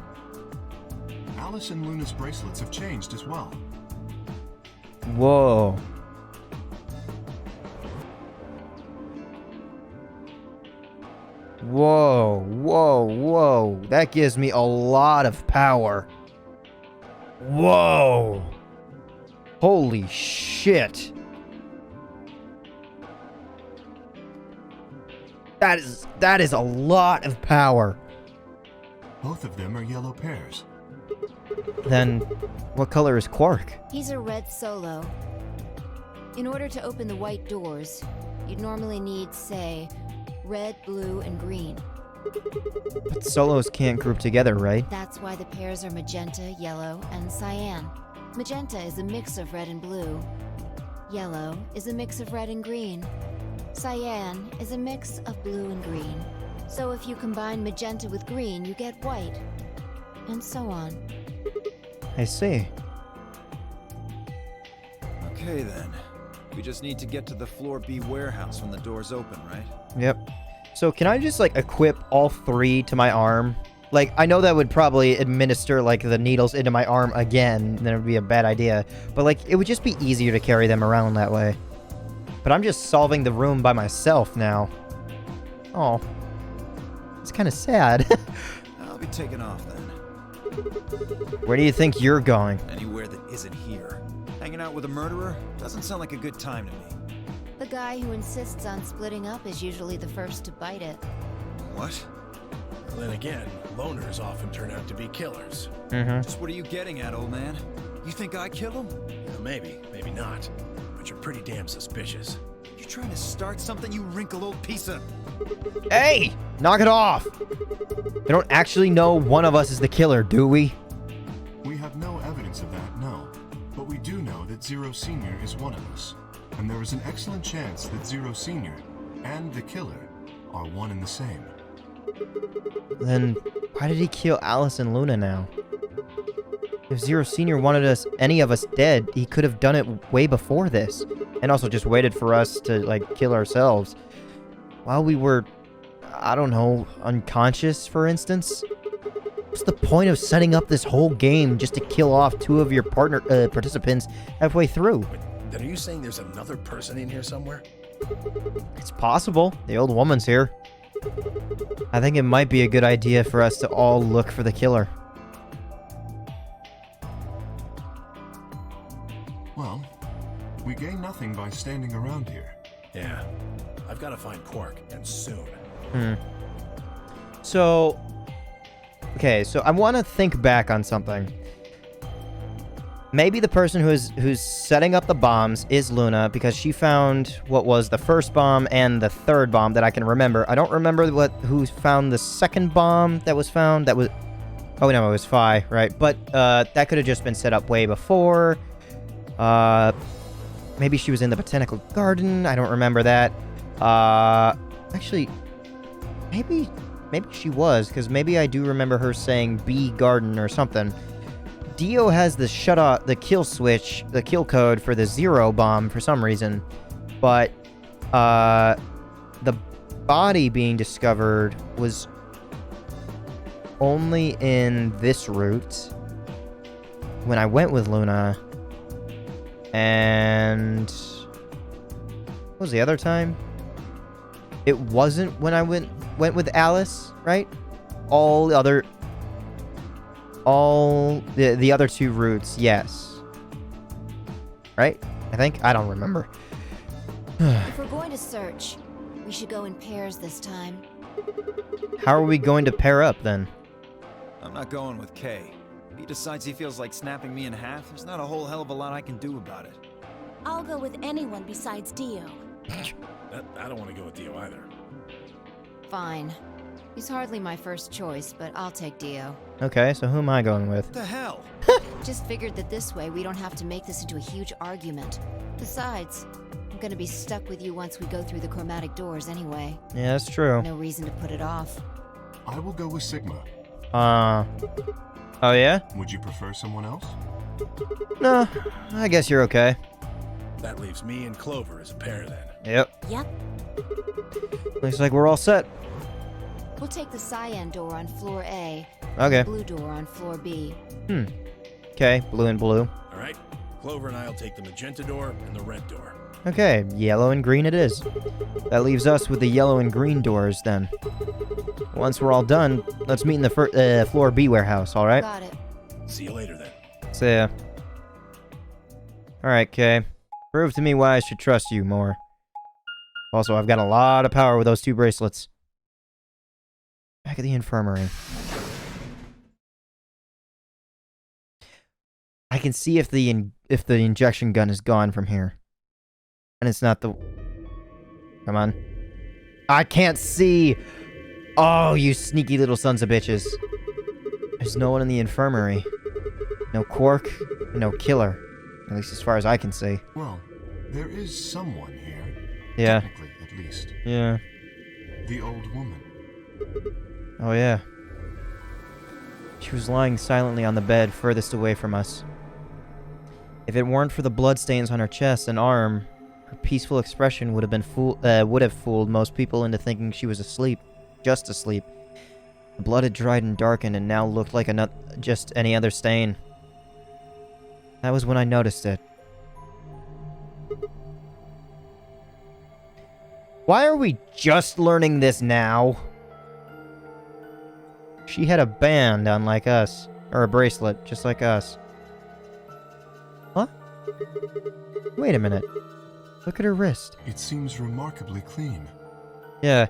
[SPEAKER 3] Alice and Luna's bracelets have changed as well.
[SPEAKER 1] Whoa. Whoa, whoa, whoa. That gives me a lot of power. Whoa. Holy shit. That is a lot of power.
[SPEAKER 3] Both of them are yellow pears.
[SPEAKER 1] Then, what color is Quark?
[SPEAKER 2] He's a red solo. In order to open the white doors, you'd normally need, say, red, blue, and green.
[SPEAKER 1] But solos can't group together, right?
[SPEAKER 2] That's why the pairs are magenta, yellow, and cyan. Magenta is a mix of red and blue. Yellow is a mix of red and green. Cyan is a mix of blue and green. So if you combine magenta with green, you get white. And so on.
[SPEAKER 1] I see.
[SPEAKER 7] Okay then. We just need to get to the floor B warehouse when the doors open, right?
[SPEAKER 1] Yep. So can I just, like, equip all three to my arm? Like, I know that would probably administer, like, the needles into my arm again. Then it would be a bad idea. But, like, it would just be easier to carry them around that way. But I'm just solving the room by myself now. Oh. It's kind of sad.
[SPEAKER 7] I'll be taking off then.
[SPEAKER 1] Where do you think you're going?
[SPEAKER 7] Anywhere that isn't here. Hanging out with a murderer? Doesn't sound like a good time to me.
[SPEAKER 2] The guy who insists on splitting up is usually the first to bite it.
[SPEAKER 7] What?
[SPEAKER 10] Well, then again, loners often turn out to be killers.
[SPEAKER 7] Just what are you getting at, old man? You think I kill him?
[SPEAKER 10] Well, maybe not. But you're pretty damn suspicious.
[SPEAKER 7] You trying to start something, you wrinkled old piece of...
[SPEAKER 1] Hey! Knock it off! We don't actually know one of us is the killer, do we?
[SPEAKER 3] We have no evidence of that, no. But we do know that Zero Senior is one of us. And there is an excellent chance that Zero Senior and the killer are one and the same.
[SPEAKER 1] Then why did he kill Alice and Luna now? If Zero Senior wanted any of us dead, he could have done it way before this. And also just waited for us to, like, kill ourselves. While we were, I don't know, unconscious, for instance? What's the point of setting up this whole game just to kill off two of your participants halfway through?
[SPEAKER 10] Then are you saying there's another person in here somewhere?
[SPEAKER 1] It's possible. The old woman's here. I think it might be a good idea for us to all look for the killer.
[SPEAKER 3] Well, we gain nothing by standing around here.
[SPEAKER 10] Yeah. I've got to find Quark, and soon.
[SPEAKER 1] So, okay, so I want to think back on something. Maybe the person who's setting up the bombs is Luna, because she found what was the first bomb and the third bomb that I can remember. I don't remember who found the second bomb that was found. That was... Oh, no, it was Phi, right? But that could have just been set up way before. Maybe she was in the botanical garden. I don't remember that. Actually, maybe she was, because maybe I do remember her saying bee garden or something. Dio has the kill switch, the kill code for the zero bomb for some reason, but the body being discovered was only in this route when I went with Luna, and What was the other time? It wasn't when I went with Alice, right? All the other two routes, yes. Right? I think? I don't remember.
[SPEAKER 2] If we're going to search, we should go in pairs this time.
[SPEAKER 1] How are we going to pair up then?
[SPEAKER 7] I'm not going with Kay. If he decides he feels like snapping me in half, there's not a whole hell of a lot I can do about it.
[SPEAKER 6] I'll go with anyone besides Dio.
[SPEAKER 10] I don't want to go with Dio either.
[SPEAKER 2] Fine. He's hardly my first choice, but I'll take Dio.
[SPEAKER 1] Okay, so who am I going with?
[SPEAKER 7] What the hell?
[SPEAKER 2] Just figured that this way we don't have to make this into a huge argument. Besides, I'm gonna be stuck with you once we go through the chromatic doors anyway.
[SPEAKER 1] Yeah, that's true.
[SPEAKER 2] No reason to put it off.
[SPEAKER 3] I will go with Sigma.
[SPEAKER 1] Oh yeah?
[SPEAKER 3] Would you prefer someone else?
[SPEAKER 1] No, I guess you're okay.
[SPEAKER 10] That leaves me and Clover as a pair then.
[SPEAKER 1] Yep.
[SPEAKER 6] Yep.
[SPEAKER 1] Looks like we're all set.
[SPEAKER 2] We'll take the cyan door on floor A.
[SPEAKER 1] Okay.
[SPEAKER 2] And the blue door on floor B.
[SPEAKER 1] Okay, blue and blue.
[SPEAKER 10] All right. Clover and I'll take the magenta door and the red door.
[SPEAKER 1] Okay, yellow and green it is. That leaves us with the yellow and green doors then. Once we're all done, let's meet in the floor B warehouse, alright?
[SPEAKER 2] Got it.
[SPEAKER 10] See you later then.
[SPEAKER 1] See ya. Alright, Kay. Prove to me why I should trust you more. Also, I've got a lot of power with those two bracelets. Back at the infirmary. I can see if the injection gun is gone from here. And it's not the... Come on. I can't see! Oh, you sneaky little sons of bitches. There's no one in the infirmary. No Quark, no killer. At least as far as I can see.
[SPEAKER 3] Well, there is someone here.
[SPEAKER 1] Yeah.
[SPEAKER 3] Technically, at least.
[SPEAKER 1] Yeah.
[SPEAKER 3] The old woman.
[SPEAKER 1] Oh, yeah. She was lying silently on the bed furthest away from us. If it weren't for the bloodstains on her chest and arm, her peaceful expression would have fooled most people into thinking she was asleep. Just asleep. The blood had dried and darkened and now looked like just any other stain. That was when I noticed it. Why are we just learning this now? She had a band unlike us. Or a bracelet, just like us. What? Wait a minute. Look at her wrist.
[SPEAKER 3] It seems remarkably clean.
[SPEAKER 1] Yeah,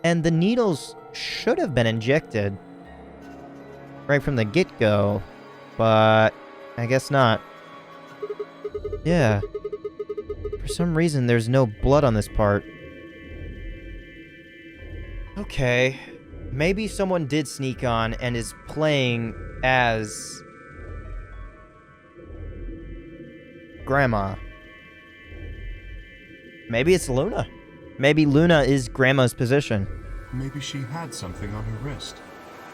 [SPEAKER 1] and the needles should have been injected right from the get-go, but I guess not. Yeah. For some reason, there's no blood on this part. Okay. Maybe someone did sneak on and is playing as... Grandma. Maybe it's Luna. Maybe Luna is Grandma's position.
[SPEAKER 3] Maybe she had something on her wrist.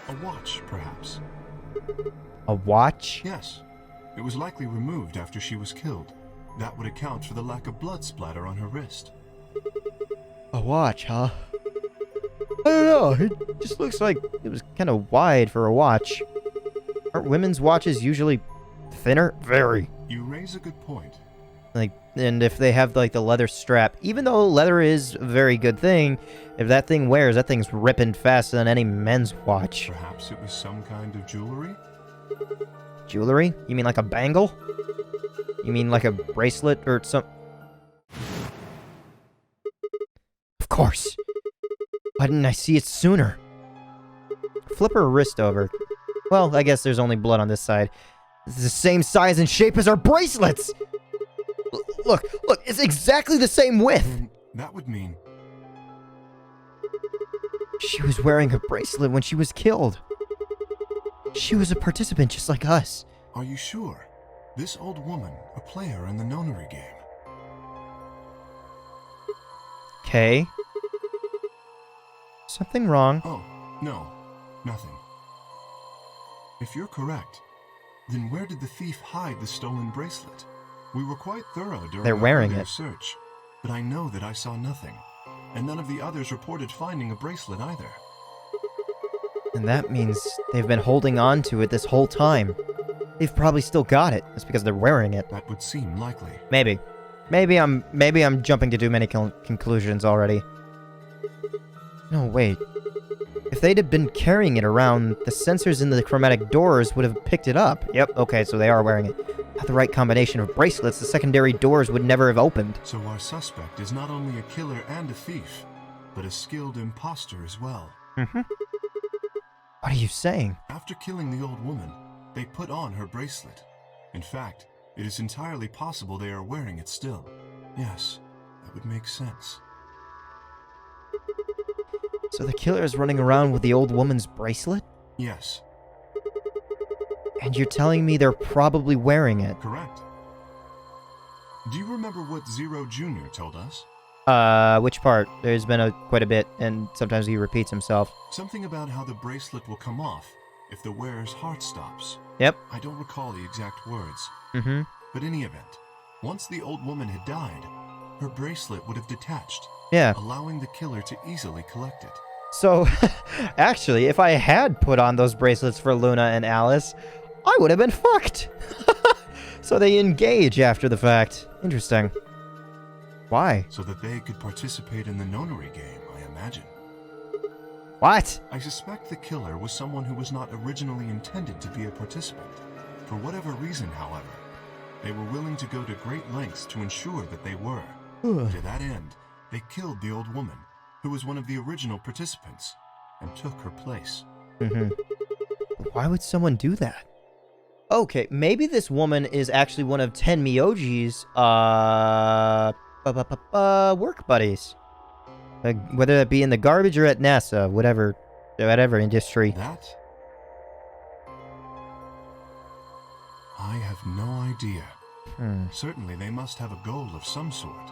[SPEAKER 3] A watch, perhaps.
[SPEAKER 1] A watch?
[SPEAKER 3] Yes. It was likely removed after she was killed. That would account for the lack of blood splatter on her wrist.
[SPEAKER 1] A watch, huh? I don't know. It just looks like it was kind of wide for a watch. Aren't women's watches usually thinner? Very.
[SPEAKER 3] You raise a good point.
[SPEAKER 1] Like, and if they have, like, the leather strap, even though leather is a very good thing, if that thing wears, that thing's ripping faster than any men's watch.
[SPEAKER 3] Perhaps it was some kind of jewelry?
[SPEAKER 1] Jewelry? You mean like a bangle? You mean like a bracelet or some... Of course! Why didn't I see it sooner? Flip her wrist over. Well, I guess there's only blood on this side. It's the same size and shape as our bracelets! Look, it's exactly the same width!
[SPEAKER 3] That would mean...
[SPEAKER 1] She was wearing a bracelet when she was killed. She was a participant just like us.
[SPEAKER 3] Are you sure? This old woman, a player in the nonary game.
[SPEAKER 1] Okay. Something wrong.
[SPEAKER 3] Oh, no. Nothing. If you're correct, then where did the thief hide the stolen bracelet? We were quite thorough during
[SPEAKER 1] They're
[SPEAKER 3] our
[SPEAKER 1] wearing
[SPEAKER 3] earlier
[SPEAKER 1] it.
[SPEAKER 3] search, but I know that I saw nothing, and none of the others reported finding a bracelet either.
[SPEAKER 1] And that means they've been holding on to it this whole time. They've probably still got it. That's because they're wearing it.
[SPEAKER 3] That would seem likely.
[SPEAKER 1] Maybe. Maybe I'm jumping to too many conclusions already. No, wait. If they'd have been carrying it around, the sensors in the chromatic doors would have picked it up. Yep, okay, so they are wearing it. Without the right combination of bracelets, the secondary doors would never have opened.
[SPEAKER 3] So our suspect is not only a killer and a thief, but a skilled imposter as well.
[SPEAKER 1] Mm-hmm. What are you saying?
[SPEAKER 3] After killing the old woman, they put on her bracelet. In fact, it is entirely possible they are wearing it still. Yes, that would make sense.
[SPEAKER 1] So the killer is running around with the old woman's bracelet?
[SPEAKER 3] Yes.
[SPEAKER 1] And you're telling me they're probably wearing it?
[SPEAKER 3] Correct. Do you remember what Zero Jr. told us?
[SPEAKER 1] Which part? There's been quite a bit, and sometimes he repeats himself.
[SPEAKER 3] Something about how the bracelet will come off if the wearer's heart stops.
[SPEAKER 1] Yep.
[SPEAKER 3] I don't recall the exact words.
[SPEAKER 1] Mm-hmm.
[SPEAKER 3] But in any event, once the old woman had died, her bracelet would have detached.
[SPEAKER 1] Yeah.
[SPEAKER 3] Allowing the killer to easily collect it.
[SPEAKER 1] So, actually, if I had put on those bracelets for Luna and Alice, I would have been fucked. So they engage after the fact. Interesting. Why?
[SPEAKER 3] So that they could participate in the nonary game, I imagine.
[SPEAKER 1] What?
[SPEAKER 3] I suspect the killer was someone who was not originally intended to be a participant. For whatever reason, however, they were willing to go to great lengths to ensure that they were. To that end, they killed the old woman, who was one of the original participants, and took her place.
[SPEAKER 1] Mm-hmm. Why would someone do that? Okay, maybe this woman is actually one of Tenmyoji's, work buddies. Whether that be in the garbage or at NASA, whatever industry.
[SPEAKER 3] That? I have no idea. Certainly they must have a goal of some sort.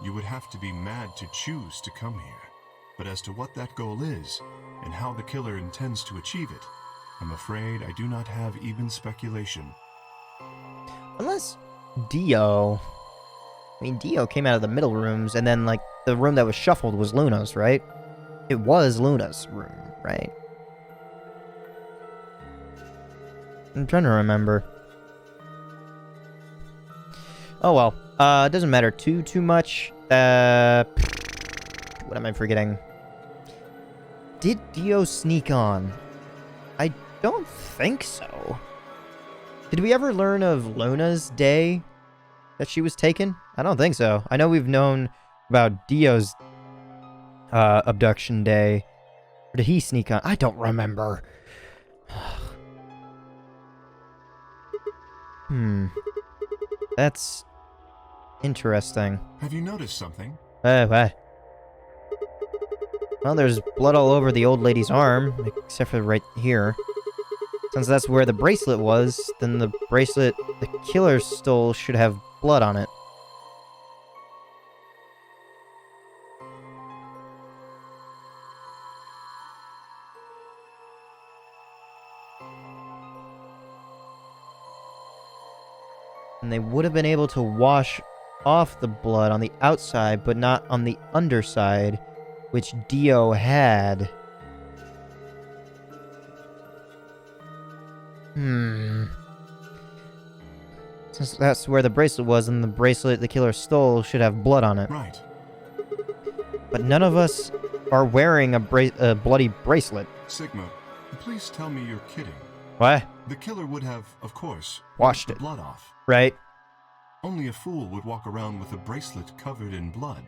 [SPEAKER 3] You would have to be mad to choose to come here. But as to what that goal is, and how the killer intends to achieve it, I'm afraid I do not have even speculation.
[SPEAKER 1] Unless Dio... I mean, Dio came out of the middle rooms, and then, like, the room that was shuffled was Luna's, right? It was Luna's room, right? I'm trying to remember. Oh well. It doesn't matter too much. What am I forgetting? Did Dio sneak on? I don't think so. Did we ever learn of Luna's day that she was taken? I don't think so. I know we've known about Dio's abduction day. Or did he sneak on? I don't remember. That's interesting.
[SPEAKER 3] Have you noticed something?
[SPEAKER 1] What? Well, there's blood all over the old lady's arm, except for right here. Since that's where the bracelet was, then the bracelet the killer stole should have blood on it. And they would have been able to wash off the blood on the outside, but not on the underside, which Dio had. Since that's where the bracelet was, and the bracelet the killer stole should have blood on it.
[SPEAKER 3] Right.
[SPEAKER 1] But none of us are wearing a bloody bracelet.
[SPEAKER 3] Sigma, please tell me you're kidding.
[SPEAKER 1] What?
[SPEAKER 3] The killer would have, of course,
[SPEAKER 1] washed
[SPEAKER 3] the
[SPEAKER 1] it.
[SPEAKER 3] blood off.
[SPEAKER 1] Right.
[SPEAKER 3] Only a fool would walk around with a bracelet covered in blood.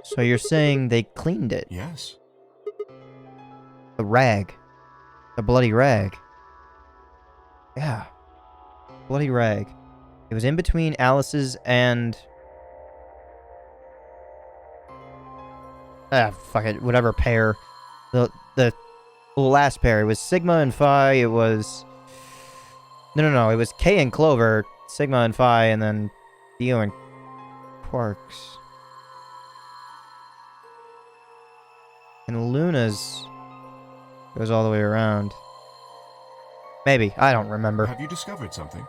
[SPEAKER 1] So you're saying they cleaned it?
[SPEAKER 3] Yes.
[SPEAKER 1] The rag. The bloody rag. Yeah. Bloody rag. It was in between Alice's and... fuck it. Whatever pair. The last pair. It was Sigma and Phi. It was... No. It was K and Clover, Sigma and Phi, and then Dio and Quarks. And Luna's goes all the way around. Maybe. I don't remember.
[SPEAKER 3] Have you discovered something?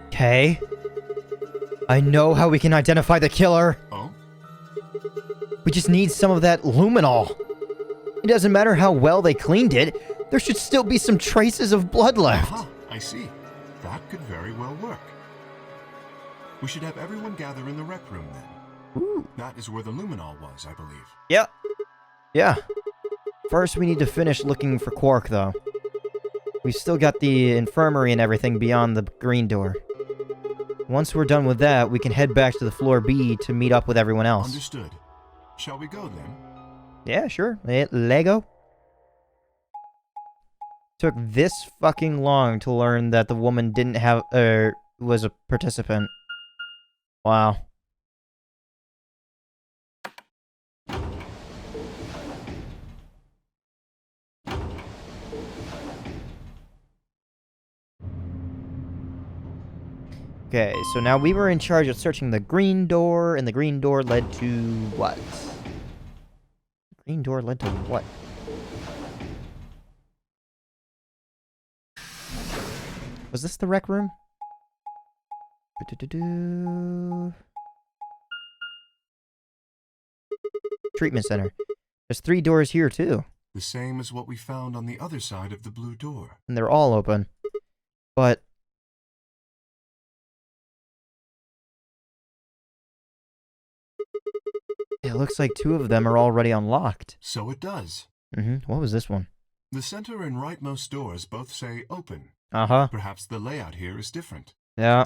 [SPEAKER 1] Okay. I know how we can identify the killer.
[SPEAKER 3] Oh?
[SPEAKER 1] We just need some of that luminol. It doesn't matter how well they cleaned it. There should still be some traces of blood left.
[SPEAKER 3] Aha, I see. That could very well work. We should have everyone gather in the rec room then.
[SPEAKER 1] Ooh.
[SPEAKER 3] That is where the luminol was, I believe.
[SPEAKER 1] Yeah. Yeah. First, we need to finish looking for Quark, though. We've still got the infirmary and everything beyond the green door. Once we're done with that, we can head back to the floor B to meet up with everyone else.
[SPEAKER 3] Understood. Shall we go then?
[SPEAKER 1] Yeah, sure. Lego. Took this fucking long to learn that the woman didn't have, was a participant. Wow. Okay, so now we were in charge of searching the green door, and the green door led to what? The green door led to what? Was this the rec room? Treatment center. There's 3 doors here, too.
[SPEAKER 3] The same as what we found on the other side of the blue door.
[SPEAKER 1] And they're all open. But... it looks like 2 of them are already unlocked.
[SPEAKER 3] So it does.
[SPEAKER 1] What was this one?
[SPEAKER 3] The center and rightmost doors both say open.
[SPEAKER 1] Uh-huh.
[SPEAKER 3] Perhaps the layout here is different.
[SPEAKER 1] Yeah.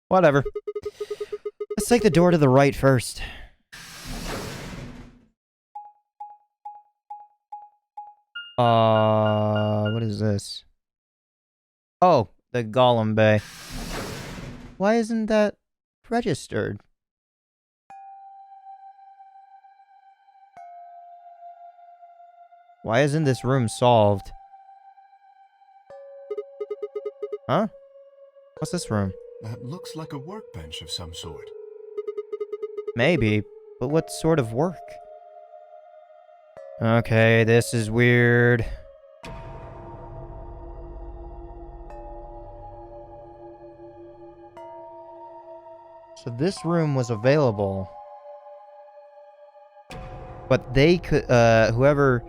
[SPEAKER 1] Whatever. Let's take the door to the right first. What is this? Oh, the Golem Bay. Why isn't that registered? Why isn't this room solved? Huh? What's this room?
[SPEAKER 3] That looks like a workbench of some sort.
[SPEAKER 1] Maybe, but what sort of work? Okay, this is weird. So this room was available. But they could, whoever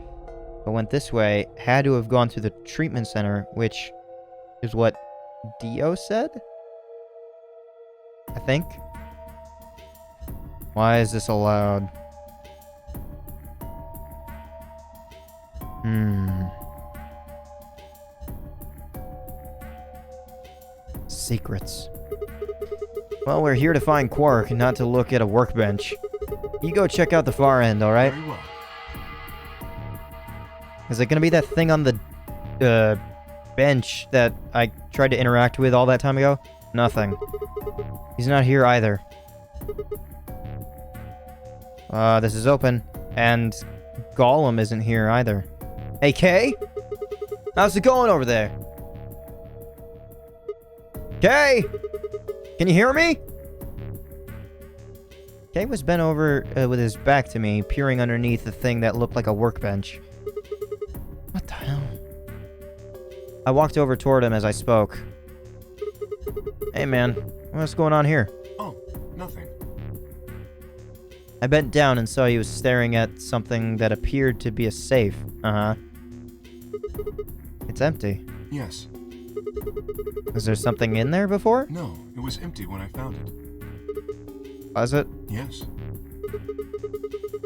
[SPEAKER 1] went this way had to have gone to the treatment center, which is what Dio said? I think. Why is this allowed? Secrets. Well, we're here to find Quark, not to look at a workbench. You go check out the far end, alright?
[SPEAKER 3] Very well.
[SPEAKER 1] Is it gonna be that thing on the bench that I tried to interact with all that time ago? Nothing. He's not here either. This is open. And Golem isn't here either. Hey, Kay? How's it going over there? Kay? Can you hear me? Kay was bent over with his back to me, peering underneath the thing that looked like a workbench. What the hell? I walked over toward him as I spoke. Hey man, what's going on here?
[SPEAKER 3] Oh, nothing.
[SPEAKER 1] I bent down and saw he was staring at something that appeared to be a safe. Uh-huh. It's empty.
[SPEAKER 3] Yes.
[SPEAKER 1] Was there something in there before?
[SPEAKER 3] No, it was empty when I found it.
[SPEAKER 1] Was it?
[SPEAKER 3] Yes.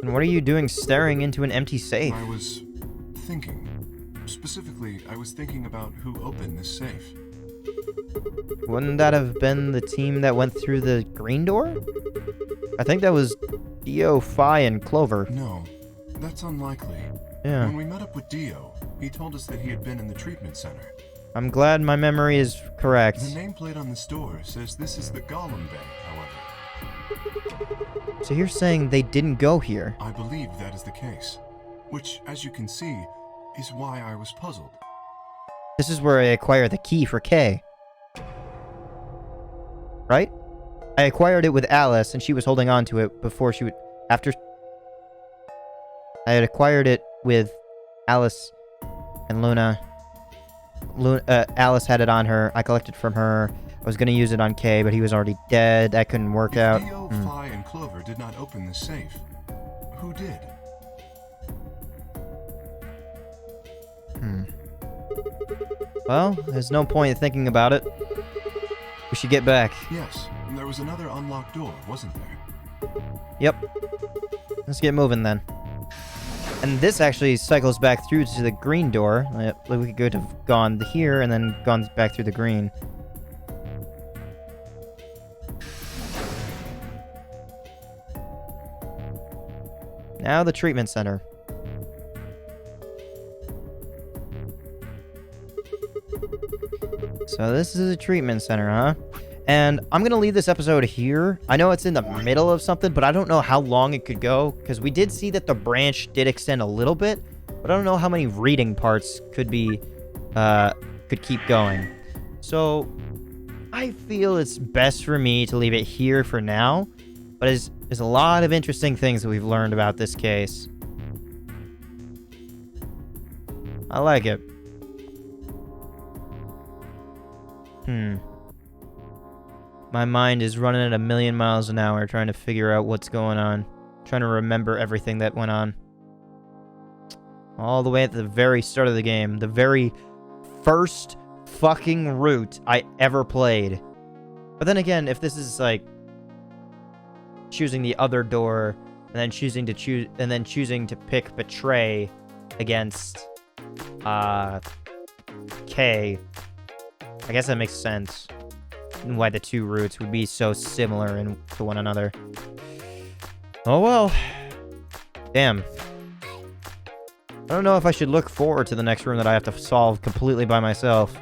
[SPEAKER 1] And what are you doing staring into an empty safe?
[SPEAKER 3] I was thinking. Specifically, I was thinking about who opened this safe.
[SPEAKER 1] Wouldn't that have been the team that went through the green door? I think that was Dio, Phi, and Clover.
[SPEAKER 3] No, that's unlikely.
[SPEAKER 1] Yeah.
[SPEAKER 3] When we met up with Dio, he told us that he had been in the treatment center.
[SPEAKER 1] I'm glad my memory is correct.
[SPEAKER 3] The nameplate on this door says this is the Golem Bay, however.
[SPEAKER 1] So you're saying they didn't go here?
[SPEAKER 3] I believe that is the case. Which, as you can see, is why I was puzzled.
[SPEAKER 1] This is where I acquired the key for Kay. Right? I acquired it with Alice, and she was holding on to it before she would... After... I had acquired it with Alice and Luna. Alice had it on her. I collected from her. I was gonna use it on Kay, but he was already dead. That couldn't work out.
[SPEAKER 3] Dio, Phi, and Clover did not open this safe, who did?
[SPEAKER 1] Well, there's no point in thinking about it. We should get back.
[SPEAKER 3] Yes, there was another unlocked door, wasn't there?
[SPEAKER 1] Yep. Let's get moving then. And this actually cycles back through to the green door. We could have gone here and then gone back through the green. Now the treatment center. So this is a treatment center, huh? And I'm going to leave this episode here. I know it's in the middle of something, but I don't know how long it could go, because we did see that the branch did extend a little bit, but I don't know how many reading parts could keep going. So I feel it's best for me to leave it here for now, but there's a lot of interesting things that we've learned about this case. I like it. My mind is running at 1,000,000 miles an hour trying to figure out what's going on. Trying to remember everything that went on. All the way at the very start of the game. The very first fucking route I ever played. But then again, if this is like choosing the other door and then choosing to pick Betray against K, I guess that makes sense. And why the two routes would be so similar to one another. Oh well. Damn. I don't know if I should look forward to the next room that I have to solve completely by myself.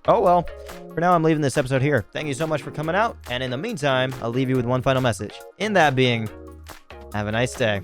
[SPEAKER 1] Oh well. For now, I'm leaving this episode here. Thank you so much for coming out, and in the meantime, I'll leave you with one final message. In that being, have a nice day.